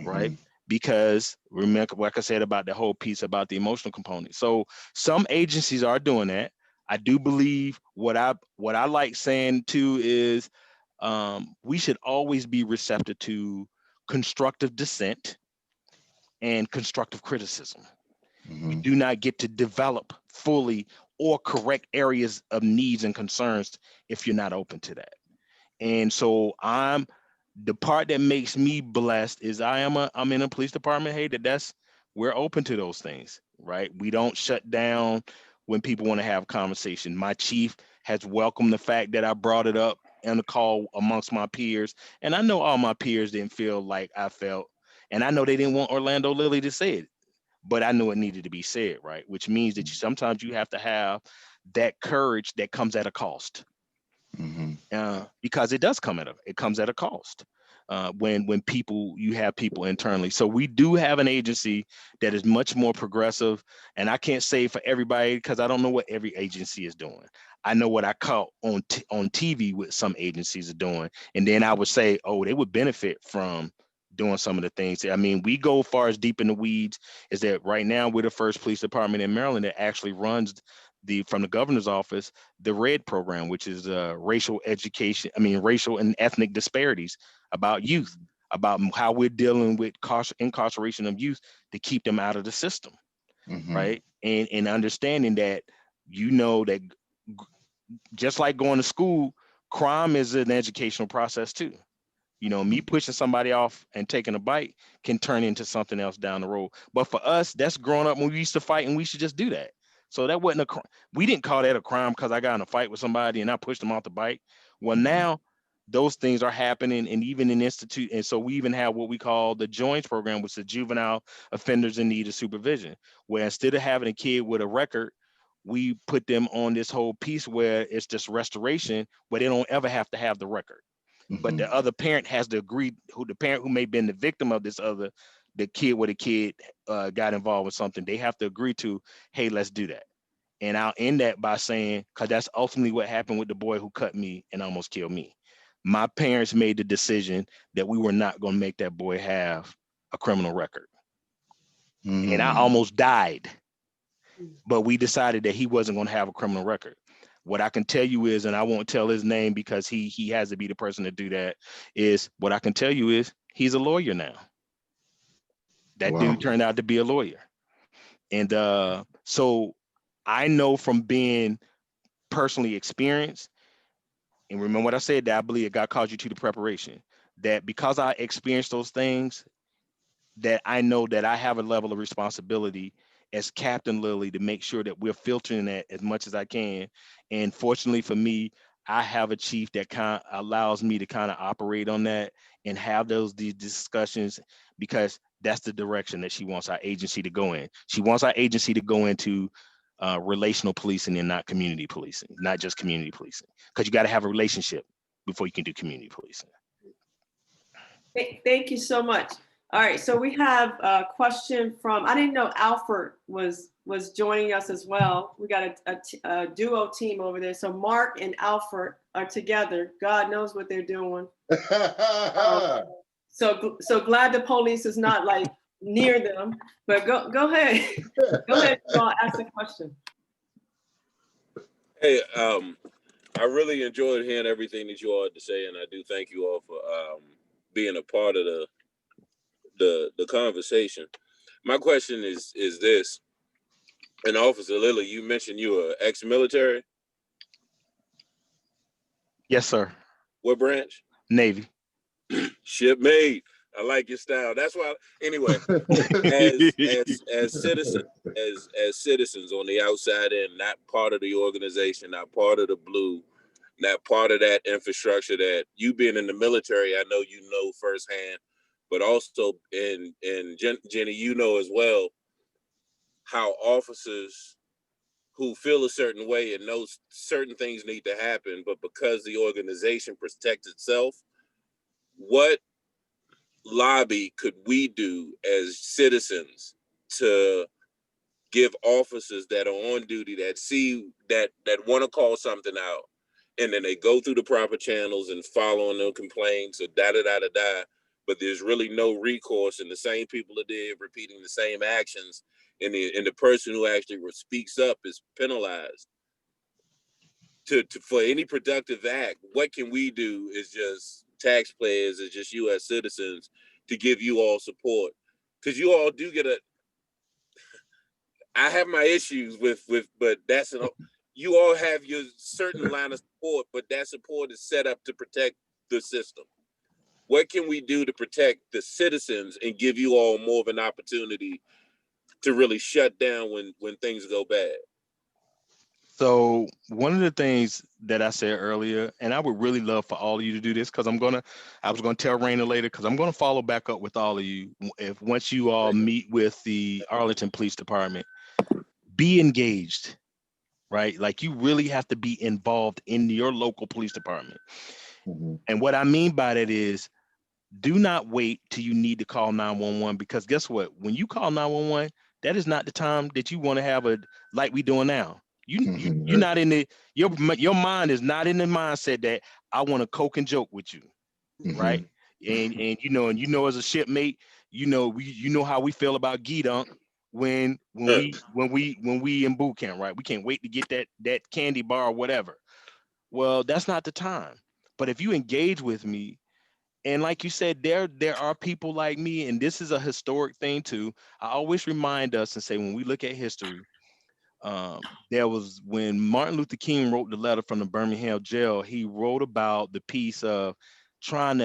right? Mhm. Because remember, like I said about the whole piece about the emotional component. So some agencies are doing that. I do believe what I like saying too is we should always be receptive to constructive dissent and constructive criticism. You Mhm. do not get to develop fully or correct areas of needs and concerns if you're not open to that. And so the part that makes me blessed is I'm in a police department. Hey, we're open to those things, right? We don't shut down when people want to have conversation. My chief has welcomed the fact that I brought it up in the call amongst my peers. And I know all my peers didn't feel like I felt, and I know they didn't want Orlando Lilly to say it, but I knew it needed to be said, right? Which means that sometimes you have to have that courage that comes at a cost, Mhm. because it does it comes at a cost. When you have people internally. So we do have an agency that is much more progressive, and I can't say for everybody because I don't know what every agency is doing. I know what I caught on TV what some agencies are doing, and then I would say, oh, they would benefit from doing some of the things. I mean, we go far as deep in the weeds is that right now we're the first police department in Maryland that actually runs from the governor's office the RED program, which is racial and ethnic disparities about youth, about how we're dealing with incarceration of youth to keep them out of the system, Mhm. right? And understanding that, that just like going to school, crime is an educational process too. Me pushing somebody off and taking a bite can turn into something else down the road. But for us, that's growing up when we used to fight, and we should just do that. So that wasn't a crime. We didn't call that a crime because I got in a fight with somebody and I pushed them off the bike. Well, now those things are happening, and even in institute. And so we even have what we call the joints program, which is juvenile offenders in need of supervision, where instead of having a kid with a record, we put them on this whole piece where it's just restoration, where they don't ever have to have the record. But the Mhm. other parent has to agree, the parent who may have been the victim of the kid where the kid got involved with something, they have to agree to, hey, let's do that. And I'll end that by saying, because that's ultimately what happened with the boy who cut me and almost killed me. My parents made the decision that we were not going to make that boy have a criminal record. And I Mhm. almost died, but we decided that he wasn't going to have a criminal record. What I can tell you is, and I won't tell his name because he has to be the person to do that, is what I can tell you is he's a lawyer now. That Wow. dude turned out to be a lawyer. And so I know from being personally experienced, and remember what I said, that I believe that God calls you to the preparation, that because I experienced those things, that I know that I have a level of responsibility as Captain Lilly to make sure that we're filtering that as much as I can. And fortunately for me, I have a chief that kind of allows me to kind of operate on that and have these discussions, because that's the direction that she wants our agency to go in. She wants our agency to go into relational policing and not community policing, not just community policing, because you got to have a relationship before you can do community policing. Thank you so much. All right, so we have a question from, I didn't know Alfred was joining us as well. We got a duo team over there. So Mark and Alfred are together. God knows what they're doing. So glad the police is not like near them, but go ahead. Go ahead, you all ask the question. Hey, I really enjoyed hearing everything that you all had to say, and I do thank you all for being a part of the conversation. My question is this: and Officer Lilly, you mentioned you were ex-military. Yes, sir. What branch? Navy. Shipmate. I like your style. That's why. Anyway, as citizens, as citizens on the outside end, not part of the organization, not part of the blue, not part of that infrastructure that you being in the military, I know you know firsthand, but also in Jenny, you know as well how officers who feel a certain way and know certain things need to happen, but because the organization protects itself, what lobby could we do as citizens to give officers that are on duty, that see that want to call something out, and then they go through the proper channels and follow on their complaints or da. But there's really no recourse, and the same people are there repeating the same actions, and the person who actually speaks up is penalized. For any productive act, what can we do is just taxpayers, is just you as citizens, to give you all support, because you all do get I have my issues with, but you all have your certain line of support, but that support is set up to protect the system. What can we do to protect the citizens and give you all more of an opportunity to really shut down when things go bad? So one of the things that I said earlier, and I would really love for all of you to do this, because I was gonna tell Raina later, because I'm gonna follow back up with all of you. Once you all meet with the Arlington Police Department, be engaged, right? Like, you really have to be involved in your local police department. And what I mean by that is, do not wait till you need to call 911, because guess what? When you call 911, that is not the time that you want to have like we doing now. You're not in your mind is not in the mindset that I want to coke and joke with you, right? And you know as a shipmate, you know how we feel about Geedunk when we in boot camp, right? We can't wait to get that candy bar or whatever. Well, that's not the time. But if you engage with me, and like you said, there are people like me, and this is a historic thing too. I always remind us and say, when we look at history, there was when Martin Luther King wrote the letter from the Birmingham jail, he wrote about the piece of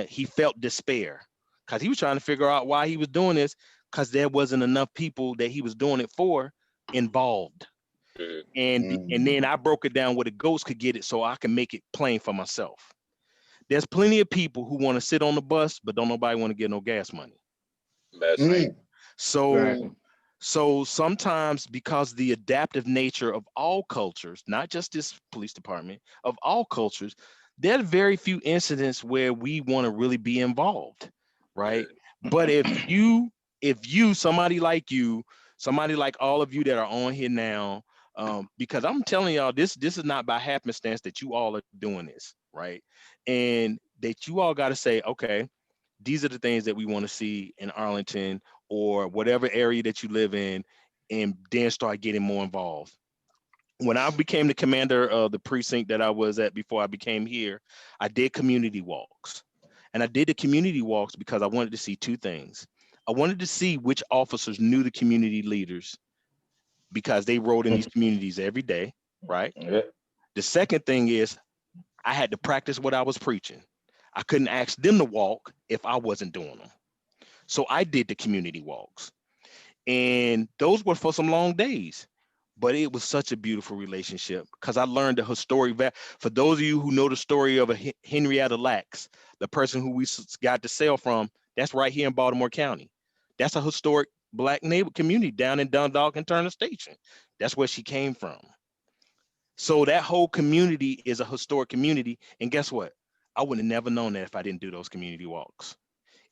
he felt despair, because he was trying to figure out why he was doing this, because there wasn't enough people that he was doing it for involved. And then I broke it down where the ghosts could get it, so I can make it plain for myself. There's plenty of people who want to sit on the bus, but don't nobody want to get no gas money. That's right. So sometimes, because the adaptive nature of all cultures, not just this police department, of all cultures, there are very few incidents where we want to really be involved, right? But if somebody like all of you that are on here now, because I'm telling y'all, this is not by happenstance that you all are doing this, right? And that you all got to say, okay, these are the things that we want to see in Arlington or whatever area that you live in, and then start getting more involved. When I became the commander of the precinct that I was at before I became here, I did community walks. And I did the community walks because I wanted to see two things. I wanted to see which officers knew the community leaders, because they rode in these communities every day, right? The second thing is, I had to practice what I was preaching. I couldn't ask them to walk if I wasn't doing them. So I did the community walks, and those were for some long days, but it was such a beautiful relationship, because I learned the historic for those of you who know the story of Henrietta Lacks, the person who we got the sale from, that's right here in Baltimore County. That's a historic Black neighbor community down in Dundalk and Turner Station. That's where she came from. So that whole community is a historic community. And guess what? I would have never known that if I didn't do those community walks.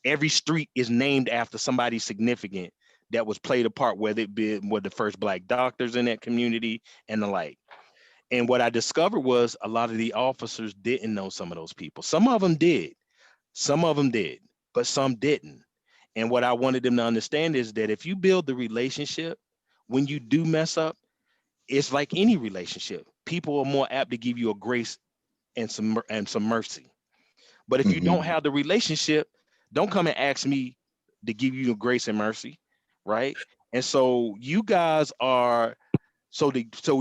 Every street is named after somebody significant that was played a part, whether it be the first Black doctors in that community and the like. And what I discovered was a lot of the officers didn't know some of those people. Some of them did, but some didn't. And what I wanted them to understand is that if you build the relationship, when you do mess up, it's like any relationship. People are more apt to give you a grace and some mercy. But if you don't have the relationship, don't come and ask me to give you grace and mercy, right? And so you guys are, so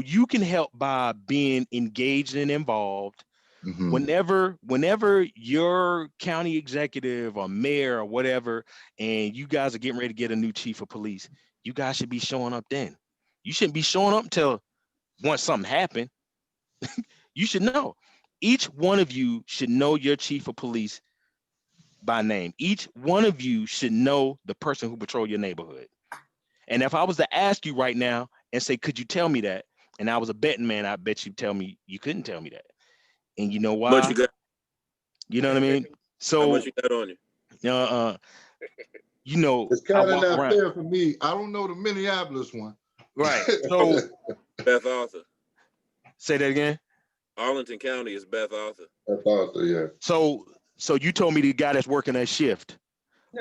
you can help by being engaged and involved. Whenever your county executive or mayor or whatever, and you guys are getting ready to get a new chief of police, you guys should be showing up then. You shouldn't be showing up until once something happened. You should know. Each one of you should know your chief of police by name. Each one of you should know the person who patrol your neighborhood. And if I was to ask you right now and say, could you tell me that? And I was a betting man, I bet you'd tell me you couldn't tell me that. And you know why? Much you got? You know what I mean? So how much you got on you? You know, it's kind of not fair for me. I don't know the Minneapolis one. Right. So Beth Arthur. Say that again. Arlington County is Beth Arthur. That's awesome, yeah. So you told me the guy that's working that shift.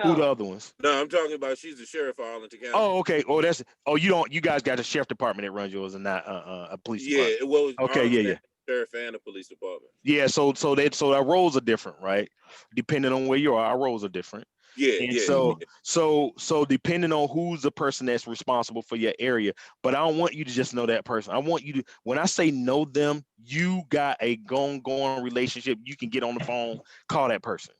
Who the No, other ones? No, I'm talking about she's the sheriff of Arlington County. Oh, okay. You guys got a sheriff department that runs yours and not a police Yeah, department. well, Okay, Arlington yeah. sheriff and the police department. Yeah, so our roles are different, right? Depending on where you are, our roles are different. Yeah, And yeah. so depending on who's the person that's responsible for your area, but I don't want you to just know that person. I want you to, when I say know them, you got a going relationship. You can get on the phone, call that person.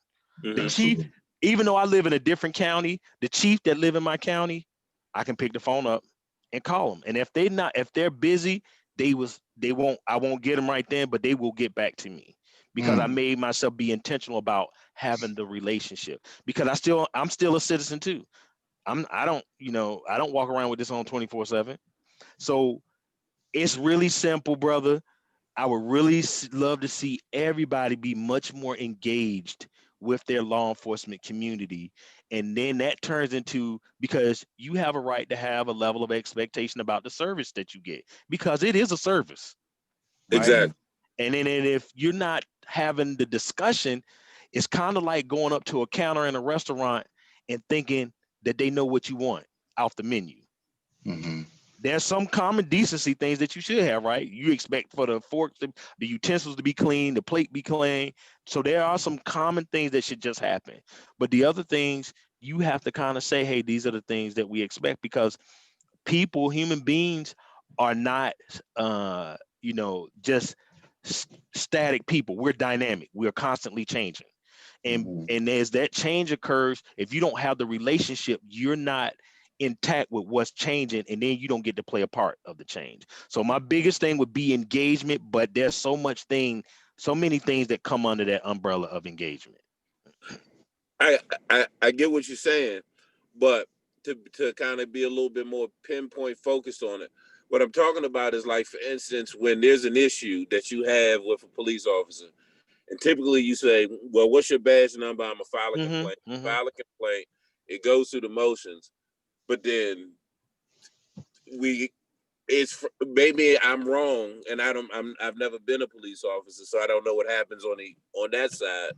The chief, even though I live in a different county, the chief that live in my county, I can pick the phone up and call them. And if they're busy, I won't get them right then, but they will get back to me because I made myself be intentional about having the relationship, because I'm still a citizen too. I don't walk around with this on 24/7. So it's really simple, brother. I would really love to see everybody be much more engaged with their law enforcement community. And then that turns into, because you have a right to have a level of expectation about the service that you get, because it is a service. Right? Exactly. And then if you're not having the discussion, it's kind of like going up to a counter in a restaurant and thinking that they know what you want off the menu. There's some common decency things that you should have, right? You expect for the forks, the utensils to be clean, the plate be clean. So there are some common things that should just happen. But the other things, you have to kind of say, hey, these are the things that we expect, because people, human beings, are not, just static people. We're dynamic. We're constantly changing. And as that change occurs, if you don't have the relationship, you're not intact with what's changing, and then you don't get to play a part of the change. So my biggest thing would be engagement, but there's so many things that come under that umbrella of engagement. I get what you're saying, but to kind of be a little bit more pinpoint focused on it, what I'm talking about is, like, for instance, when there's an issue that you have with a police officer, and typically you say, well, what's your badge number? I'm gonna file a complaint. File a complaint. It goes through the motions, but then it's maybe I'm wrong, and I've never been a police officer, so I don't know what happens on that side.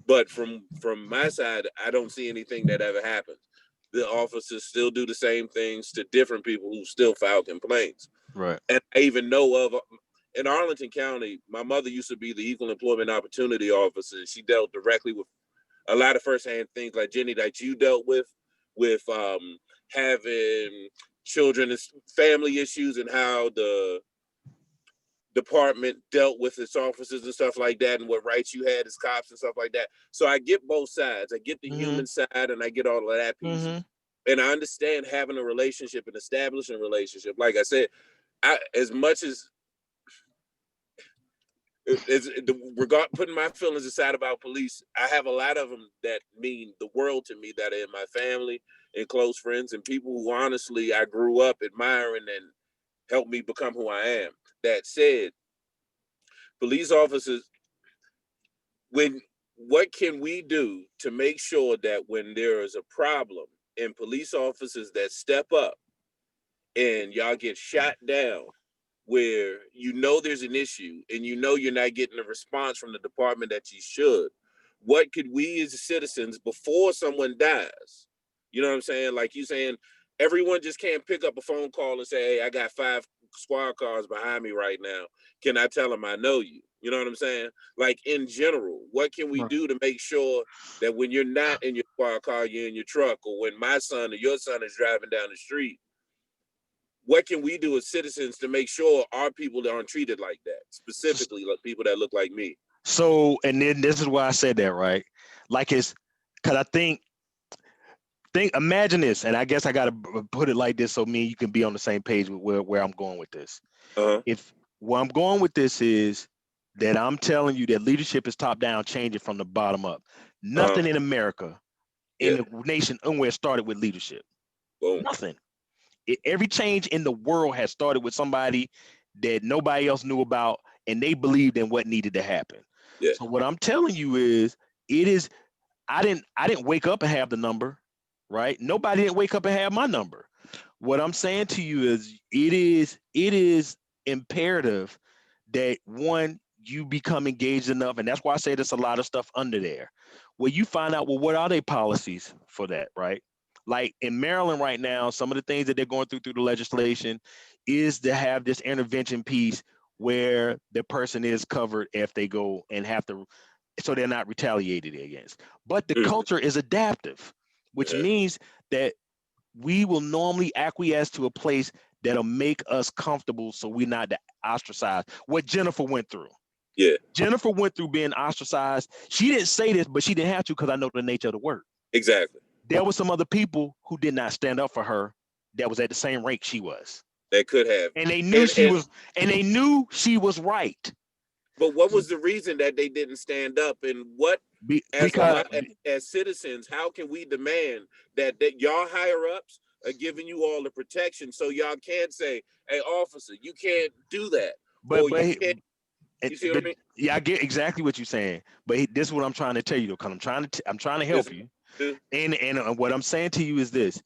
But from my side, I don't see anything that ever happens. The officers still do the same things to different people who still file complaints. Right. And I even know of, in Arlington County, my mother used to be the equal employment opportunity officer. She dealt directly with a lot of firsthand things, like Jenny, that you dealt with having children and family issues, and how the department dealt with its officers and stuff like that, and what rights you had as cops and stuff like that. So I get both sides. I get the human side, and I get all of that piece. And I understand having a relationship and establishing a relationship. Like I said, as much as putting my feelings aside about police, I have a lot of them that mean the world to me, that are in my family and close friends, and people who honestly I grew up admiring and helped me become who I am. That said, police officers, what can we do to make sure that when there is a problem, and police officers that step up and y'all get shot down, where there's an issue and you're not getting a response from the department that you should, what could we as citizens, before someone dies, you know what I'm saying? Like you saying, everyone just can't pick up a phone call and say, hey, I got 5 squad cars behind me right now. Can I tell them I know you? You know what I'm saying? Like, in general, what can we do to make sure that when you're not in your squad car, you're in your truck, or when my son or your son is driving down the street, what can we do as citizens to make sure our people aren't treated like that, specifically like people that look like me? So, and then this is why I said that, right? Like, it's because I think imagine this, and I guess I got to put it like this so me and you can be on the same page with where I'm going with this. If where I'm going with this is that I'm telling you that leadership is top down, changing from the bottom up. Nothing in America, in the nation, anywhere started with leadership. Nothing. Every change in the world has started with somebody that nobody else knew about, and they believed in what needed to happen. So what I'm telling you is, I didn't wake up and have the number, right? Nobody didn't wake up and have my number. What I'm saying to you is, it is imperative that, one, you become engaged enough, and that's why I say there's a lot of stuff under there, where you find out, well, what are they policies for that, right? Like in Maryland right now, some of the things that they're going through the legislation is to have this intervention piece where the person is covered if they go and have to, so they're not retaliated against. But the culture is adaptive, which means that we will normally acquiesce to a place that'll make us comfortable so we're not ostracized. What Jennifer went through. Yeah, Jennifer went through being ostracized. She didn't say this, but she didn't have to because I know the nature of the work. exactly. There were some other people who did not stand up for her that was at the same rank she was. They could have. And they knew they knew she was right. But what was the reason that they didn't stand up? And what, as citizens, how can we demand that y'all higher ups are giving you all the protection so y'all can't say, hey, officer, you can't do that. You see what I mean? Yeah, I get exactly what you're saying. But this is what I'm trying to tell you, though, because I'm trying to help you. And what I'm saying to you is this.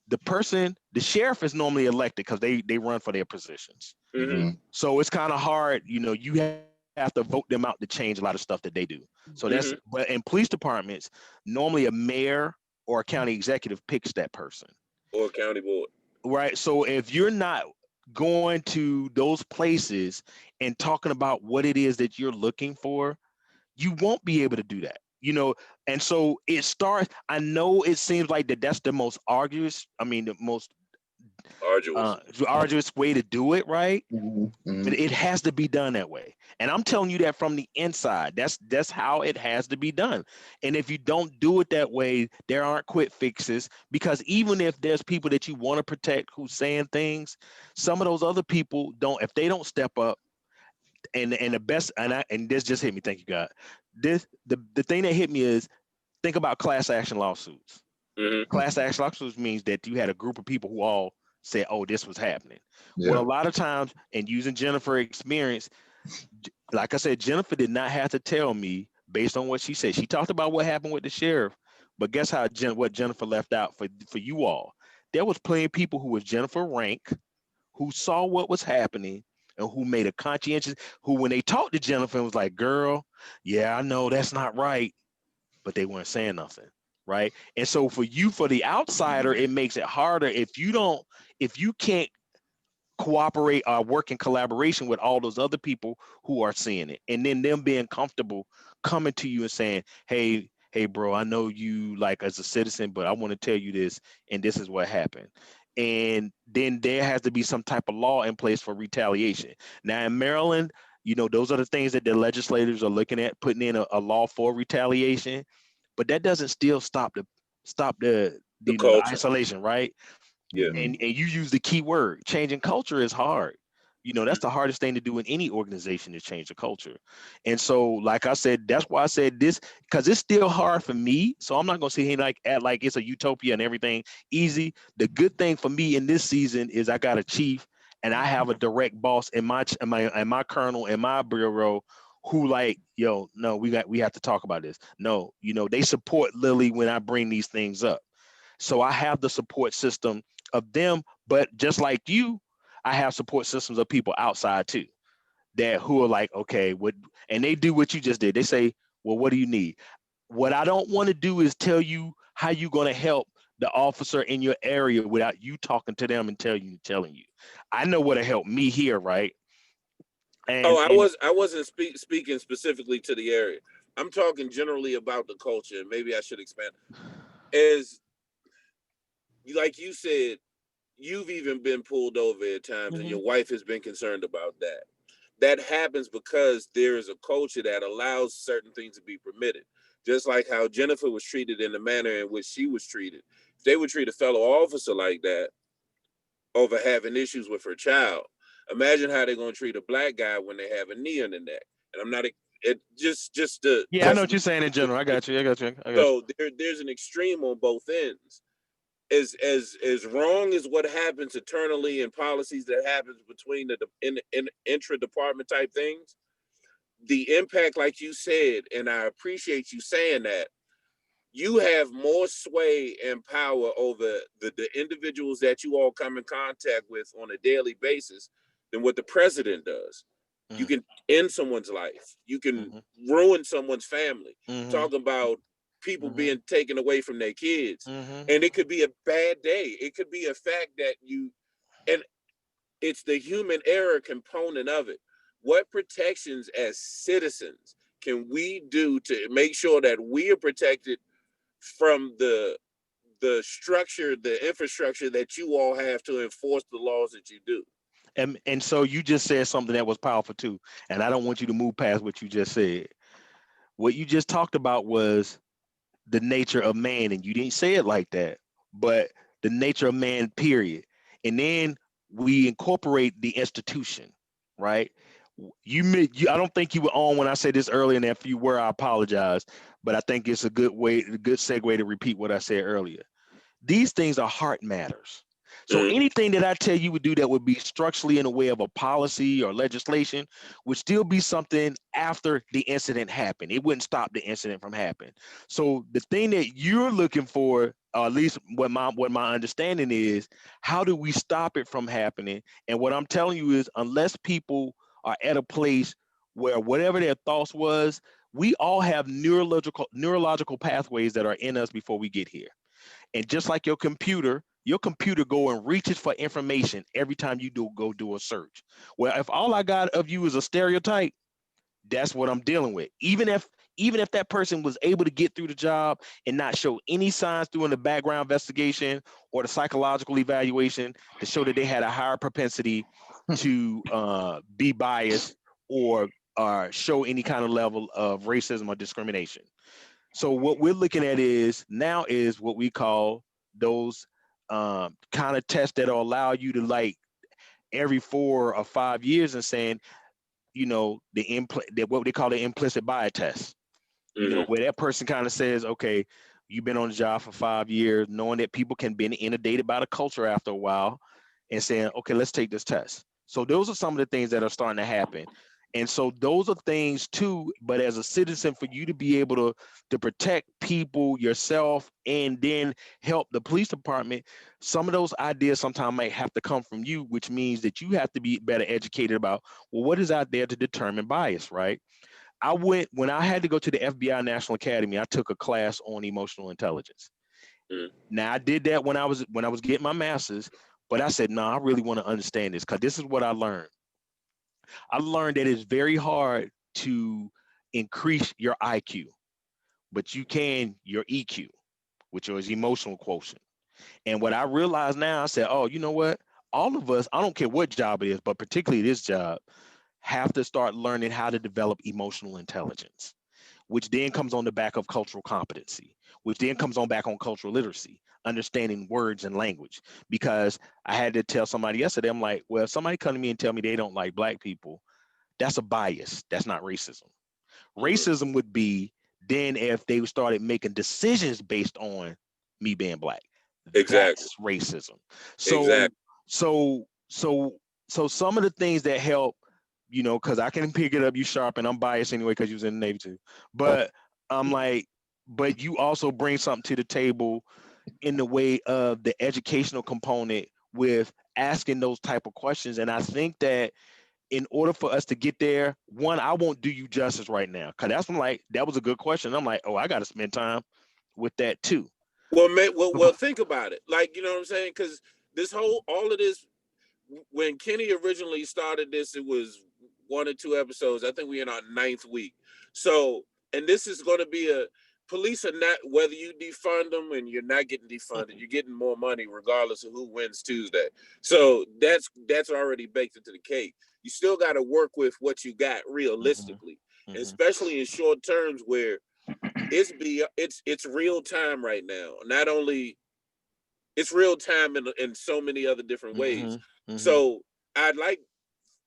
The sheriff is normally elected because they run for their positions. So it's kind of hard, you have to vote them out to change a lot of stuff that they do. So but in police departments, normally a mayor or a county executive picks that person. Or a county board. Right. So if you're not going to those places and talking about what it is that you're looking for, you won't be able to do that. And so it starts, I know it seems like that's the most the most arduous way to do it, right? But it has to be done that way. And I'm telling you that from the inside. That's how it has to be done. And if you don't do it that way, there aren't quick fixes, because even if there's people that you want to protect who's saying things, some of those other people don't, if they don't step up. And the best, and this just hit me, thank you, God. The thing that hit me is, think about class action lawsuits. Class action lawsuits means that you had a group of people who all said, oh, this was happening. Well, a lot of times, and using Jennifer's experience, like I said, Jennifer did not have to tell me based on what she said. She talked about what happened with the sheriff, but guess what Jennifer left out for you all? There was plenty of people who was Jennifer rank, who saw what was happening, and who made a conscientious, who when they talked to Jennifer was like, girl, yeah, I know that's not right, but they weren't saying nothing, right? And so for the outsider, it makes it harder if you can't cooperate or work in collaboration with all those other people who are seeing it, and then them being comfortable coming to you and saying, hey bro, I know you like as a citizen, but I want to tell you this, and this is what happened. And then there has to be some type of law in place for retaliation. Now in Maryland, those are the things that the legislators are looking at, putting in a law for retaliation, but that doesn't still stop the isolation, right? Yeah. And you use the key word, changing culture is hard. That's the hardest thing to do in any organization, is change the culture. And so, like I said, that's why I said this, because it's still hard for me. So I'm not gonna sit here and act like it's a utopia and everything easy. The good thing for me in this season is I got a chief and I have a direct boss in my colonel in my bureau who like, yo, no, we have to talk about this. No, they support Lily when I bring these things up. So I have the support system of them, but just like you, I have support systems of people outside too, who are like, okay, and they do what you just did. They say, well, what do you need? What I don't want to do is tell you how you're going to help the officer in your area without you talking to them and telling you. I know what to help me here, right? I wasn't speaking specifically to the area. I'm talking generally about the culture, and maybe I should expand. As like you said, you've even been pulled over at times, and your wife has been concerned about that. That happens because there is a culture that allows certain things to be permitted. Just like how Jennifer was treated in the manner in which she was treated. If they would treat a fellow officer like that over having issues with her child, imagine how they're going to treat a black guy when they have a knee in the neck. And I'm not, I know what you're saying in general. I got you. So there's an extreme on both ends. As wrong as what happens internally and policies that happens between the intra-department type things, the impact, like you said, and I appreciate you saying that, you have more sway and power over the individuals that you all come in contact with on a daily basis than what the president does. You can end someone's life. You can ruin someone's family. Talking about people being taken away from their kids. And it could be a bad day. It could be a fact that and it's the human error component of it. What protections as citizens can we do to make sure that we are protected from the structure, the infrastructure that you all have to enforce the laws that you do? And so you just said something that was powerful too. And I don't want you to move past what you just said. What you just talked about was the nature of man, and you didn't say it like that, but the nature of man, period. And then we incorporate the institution, right? I don't think you were on when I said this earlier, and if you were, I apologize, but I think it's a good segue to repeat what I said earlier. These things are heart matters. So anything that I tell you would do that would be structurally in the way of a policy or legislation would still be something after the incident happened. It wouldn't stop the incident from happening. So the thing that you're looking for, or at least what my understanding is, how do we stop it from happening? And what I'm telling you is, unless people are at a place where whatever their thoughts was, we all have neurological pathways that are in us before we get here. And just like your computer go and reaches for information every time you go do a search. Well, if all I got of you is a stereotype, that's what I'm dealing with. Even if that person was able to get through the job and not show any signs during the background investigation or the psychological evaluation to show that they had a higher propensity to be biased or show any kind of level of racism or discrimination. So what we're looking at is what we call those kind of tests that will allow you to, like, every 4 or 5 years, and saying, what they call the implicit bias test. Where that person kind of says, okay, you've been on the job for 5 years, knowing that people can be inundated by the culture after a while, and saying, okay, let's take this test. So those are some of the things that are starting to happen. And so those are things too, but as a citizen, for you to be able to protect people, yourself, and then help the police department, some of those ideas sometimes might have to come from you, which means that you have to be better educated about, well, what is out there to determine bias, right? When I had to go to the FBI National Academy, I took a class on emotional intelligence. Now, I did that when I was getting my master's, but I said, no, I really want to understand this, because this is what I learned. I learned that it's very hard to increase your IQ, but you can your EQ, which is emotional quotient. And what I realized now, I said, oh, you know what? All of us, I don't care what job it is, but particularly this job, have to start learning how to develop emotional intelligence, which then comes on the back of cultural competency, which then comes on back on cultural literacy, understanding words and language. Because I had to tell somebody yesterday, I'm like, well, if somebody come to me and tell me they don't like Black people, that's a bias. That's not racism. Racism would be then if they started making decisions based on me being Black. Exactly. That's racism. Exactly. So some of the things that help, because I can pick it up, you sharp, and I'm biased anyway because you was in the Navy too. But I'm like, but you also bring something to the table in the way of the educational component with asking those type of questions. And I think that in order for us to get there, one, I won't do you justice right now, because that was a good question. I'm like, oh, I got to spend time with that too. Well, well, think about it. Like, you know what I'm saying? Because all of this, when Kenny originally started this, it was 1 or 2 episodes. I think we're in our 9th week. So, and this is going to be police are not, whether you defund them and you're not getting defunded, you're getting more money regardless of who wins Tuesday. So that's already baked into the cake. You still got to work with what you got realistically, especially in short terms where it's real time right now. Not only it's real time in so many other different ways. So I'd like,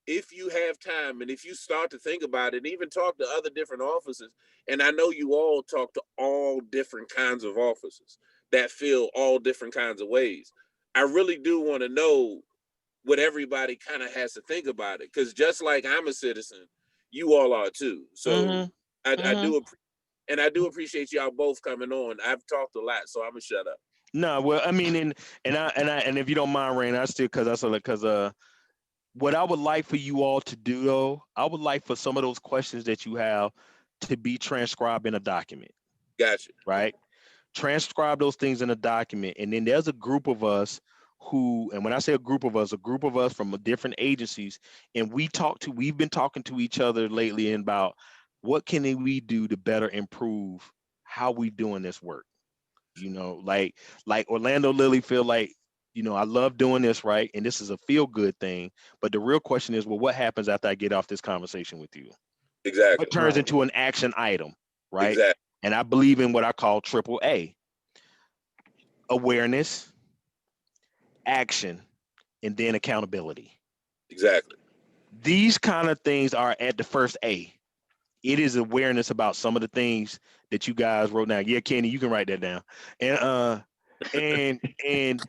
if you have time and if you start to think about it and even talk to other different officers, and I know you all talk to all different kinds of officers that feel all different kinds of ways. I really do want to know what everybody kind of has to think about it, because just like I'm a citizen, you all are too. So I do appreciate y'all both coming on. I've talked a lot, so I'm gonna shut up. No, well, I mean, and if you don't mind, Rain, I still because what I would like for you all to do though, I would like for some of those questions that you have to be transcribed in a document, Gotcha. right? Transcribe those things in a document. And then there's a group of us who, and when I say a group of us from different agencies, and we've been talking to each other lately about what can we do to better improve how we doing this work. You know, like Orlando, Lily feel like, you know, I love doing this, right? And this is a feel good thing. But the real question is, well, what happens after I get off this conversation with you? Exactly. What turns into an action item, right? Exactly. And I believe in what I call AAA: awareness, action, and then accountability. Exactly. These kind of things are at the first A. It is awareness about some of the things that you guys wrote down. Yeah, Kenny, you can write that down. And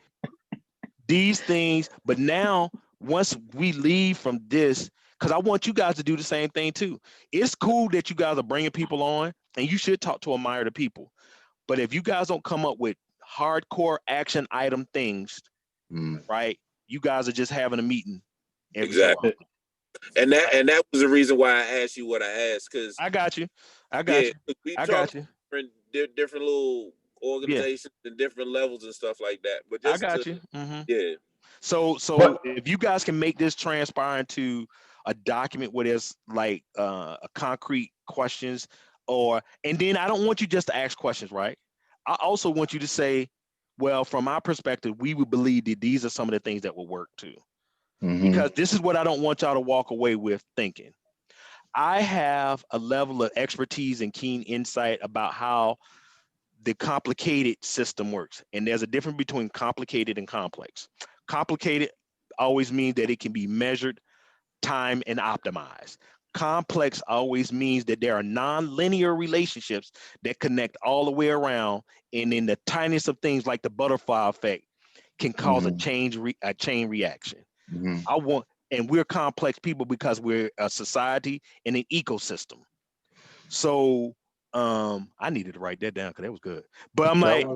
these things, but now once we leave from this, because I want you guys to do the same thing too. It's cool that you guys are bringing people on, and you should talk to admire the people. But if you guys don't come up with hardcore action item things, right, you guys are just having a meeting every so often. And that was the reason why I asked you what I asked, because I got you. We got you. Different little organizations and different levels and stuff like that. But just I got you. Mm-hmm. Yeah. So if you guys can make this transpire into a document where there's like a concrete questions, and then I don't want you just to ask questions, right? I also want you to say, well, from our perspective, we would believe that these are some of the things that will work too. Because this is what I don't want y'all to walk away with thinking. I have a level of expertise and keen insight about how the complicated system works. And there's a difference between complicated and complex. Complicated always means that it can be measured, timed, and optimized. Complex always means that there are non-linear relationships that connect all the way around. And in the tiniest of things like the butterfly effect can cause a chain reaction. And we're complex people because we're a society and an ecosystem. So I needed to write that down because that was good. But I'm like,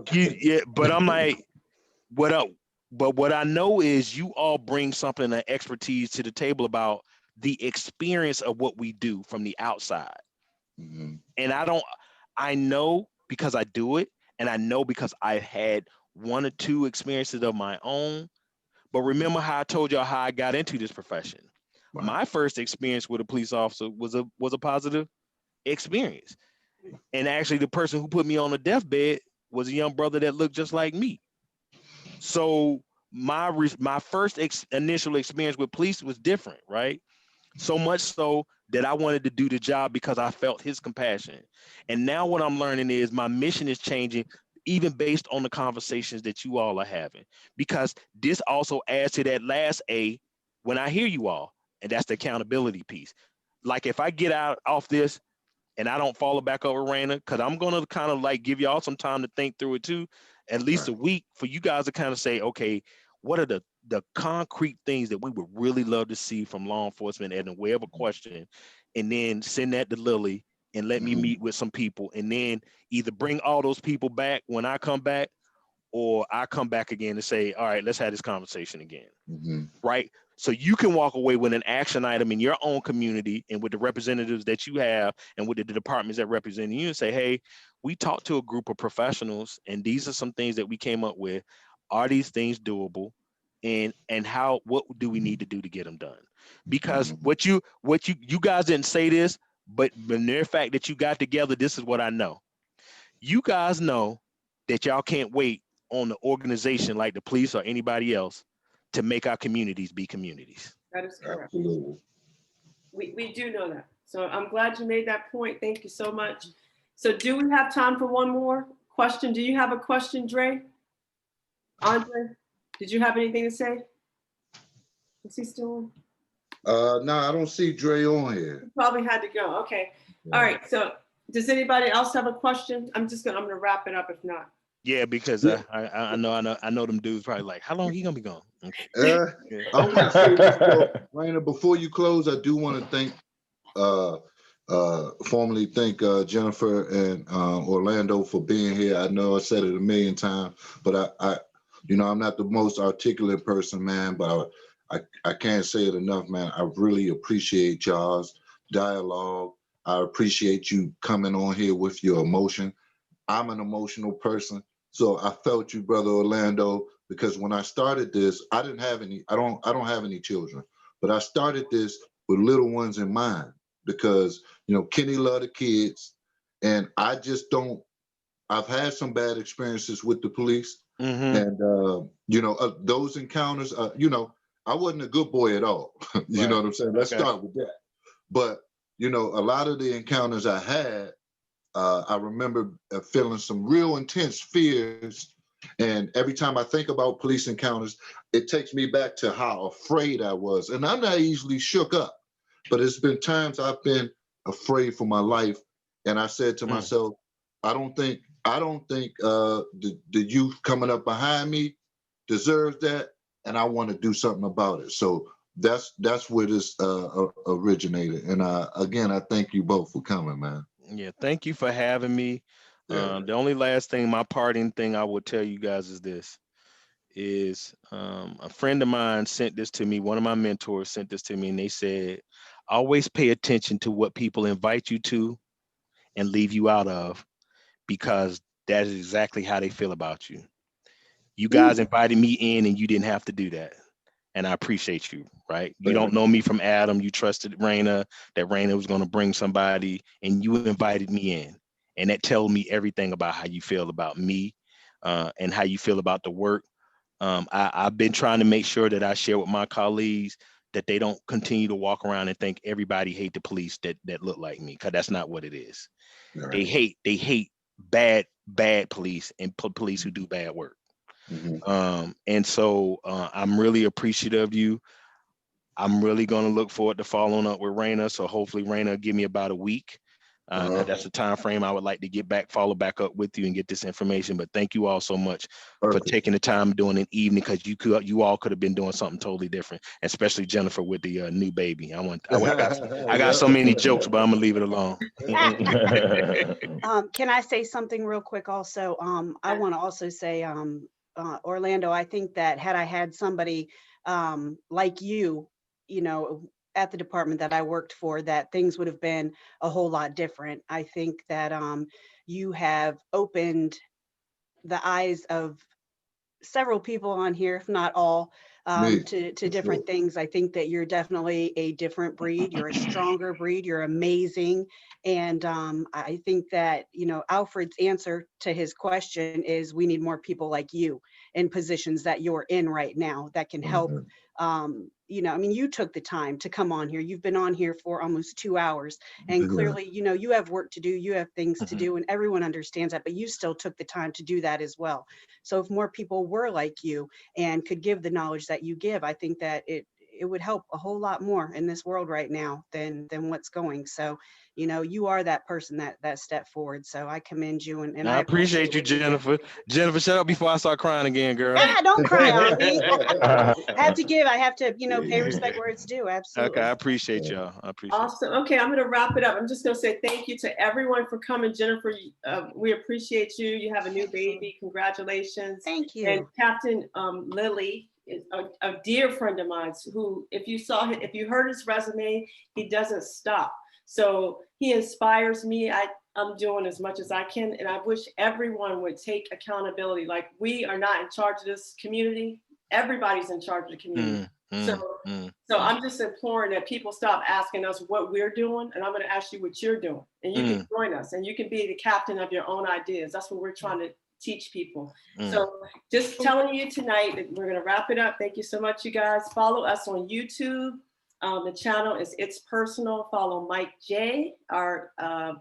what I know is you all bring something, an expertise to the table about the experience of what we do from the outside. And I know because I do it, and I know because I've had one or two experiences of my own. But remember how I told y'all how I got into this profession. Wow. My first experience with a police officer was a positive experience. And actually the person who put me on the deathbed was a young brother that looked just like me. So my first initial experience with police was different, right? So much so that I wanted to do the job because I felt his compassion. And now what I'm learning is my mission is changing, even based on the conversations that you all are having, because this also adds to that last A when I hear you all, and that's the accountability piece. Like if I get out off this and I don't follow back over Raina, because I'm going to kind of like give y'all some time to think through it too, at least a week for you guys to kind of say, okay, what are the concrete things that we would really love to see from law enforcement in the way of a question, and then send that to Lily and let me meet with some people, and then either bring all those people back when I come back, or I come back again and say, all right, let's have this conversation again, right? So you can walk away with an action item in your own community and with the representatives that you have and with the departments that represent you, and say, hey, we talked to a group of professionals and these are some things that we came up with. Are these things doable? And what do we need to do to get them done? Because what you guys didn't say this, but the mere fact that you got together, this is what I know. You guys know that y'all can't wait on the organization like the police or anybody else to make our communities be communities. That is correct. Absolutely. We do know that. So I'm glad you made that point. Thank you so much. So do we have time for one more question? Do you have a question, Dre? Andre, did you have anything to say? Is he still on? No, I don't see Dre on here. He probably had to go. Okay. Yeah. All right. So does anybody else have a question? I'm gonna wrap it up if not. Yeah, because I know them dudes probably like, how long he gonna be gone? I want to say this, Raina, before you close, I do want to thank formally thank Jennifer and Orlando for being here. I know I said it a million times, but I I'm not the most articulate person, man, but I can't say it enough, man. I really appreciate y'all's dialogue. I appreciate you coming on here with your emotion. I'm an emotional person, so I felt you, Brother Orlando, because when I started this, I didn't have any, I don't have any children, but I started this with little ones in mind because, you know, Kenny loved the kids, and I just don't, I've had some bad experiences with the police, and, you know, those encounters, you know, I wasn't a good boy at all. You Right. know what I'm saying? Let's Okay. start with that. But, you know, a lot of the encounters I had, I remember feeling some real intense fears. And every time I think about police encounters, it takes me back to how afraid I was. And I'm not easily shook up, but it's been times I've been afraid for my life. And I said to myself, I don't think the youth coming up behind me deserves that. And I want to do something about it. So that's where this originated. And again, I thank you both for coming, man. Yeah, thank you for having me. Yeah. The only last thing, my parting thing I would tell you guys is this, is a friend of mine sent this to me, one of my mentors sent this to me, and they said, always pay attention to what people invite you to and leave you out of, because that is exactly how they feel about you. You guys invited me in and you didn't have to do that. And I appreciate you, right? You don't know me from Adam. You trusted Raina, that Raina was going to bring somebody, and you invited me in. And that tells me everything about how you feel about me and how you feel about the work. I've been trying to make sure that I share with my colleagues that they don't continue to walk around and think everybody hate the police that look like me, because that's not what it is. Right. They hate bad police and police who do bad work. And so I'm really appreciative of you. I'm really going to look forward to following up with Raina. So hopefully Raina will give me about a week. Because that's the time frame I would like to get back, follow back up with you and get this information. But thank you all so much for taking the time doing an evening, because you all could have been doing something totally different, especially Jennifer with the new baby. I got so many jokes, but I'm gonna leave it alone. Can I say something real quick also? I want to also say, Orlando, I think that had I had somebody like you know, at the department that I worked for, that things would have been a whole lot different. I think that you have opened the eyes of several people on here, if not all, to different things. I think that you're definitely a different breed. You're a stronger breed. You're amazing. And I think that, you know, Alfred's answer to his question is we need more people like you in positions that you're in right now that can help. You know, I mean, you took the time to come on here. You've been on here for almost 2 hours, and clearly, you know, you have work to do, you have things to do, and everyone understands that, but you still took the time to do that as well. So if more people were like you and could give the knowledge that you give, I think that it would help a whole lot more in this world right now than what's going. So, you know, you are that person that stepped forward. So I commend you, and I appreciate you, what you did. Jennifer. Jennifer, shut up before I start crying again, girl. Don't cry on me. I have to, you know, pay respect where it's due. Absolutely. Okay, I appreciate y'all. I appreciate it. Awesome. Okay, I'm going to wrap it up. I'm just going to say thank you to everyone for coming. Jennifer, we appreciate you. You have a new baby. Congratulations. Thank you. And Captain Lilly is a dear friend of mine who, if you heard his resume, he doesn't stop. So he inspires me. I'm doing as much as I can, and I wish everyone would take accountability. Like, we are not in charge of this community. Everybody's in charge of the community. So I'm just imploring that people stop asking us what we're doing, and I'm going to ask you what you're doing, and you can join us, and you can be the captain of your own ideas. That's what we're trying to teach people. So just telling you tonight that we're going to wrap it up. Thank you so much, you guys. Follow us on YouTube. The channel is It's Personal. Follow Mike J. Our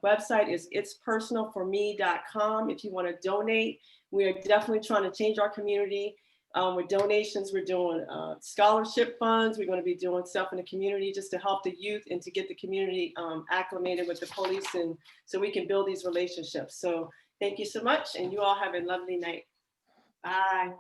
website is itspersonalforme.com. If you want to donate, we are definitely trying to change our community. With donations, we're doing scholarship funds. We're going to be doing stuff in the community just to help the youth and to get the community acclimated with the police, and so we can build these relationships. So thank you so much, and you all have a lovely night. Bye.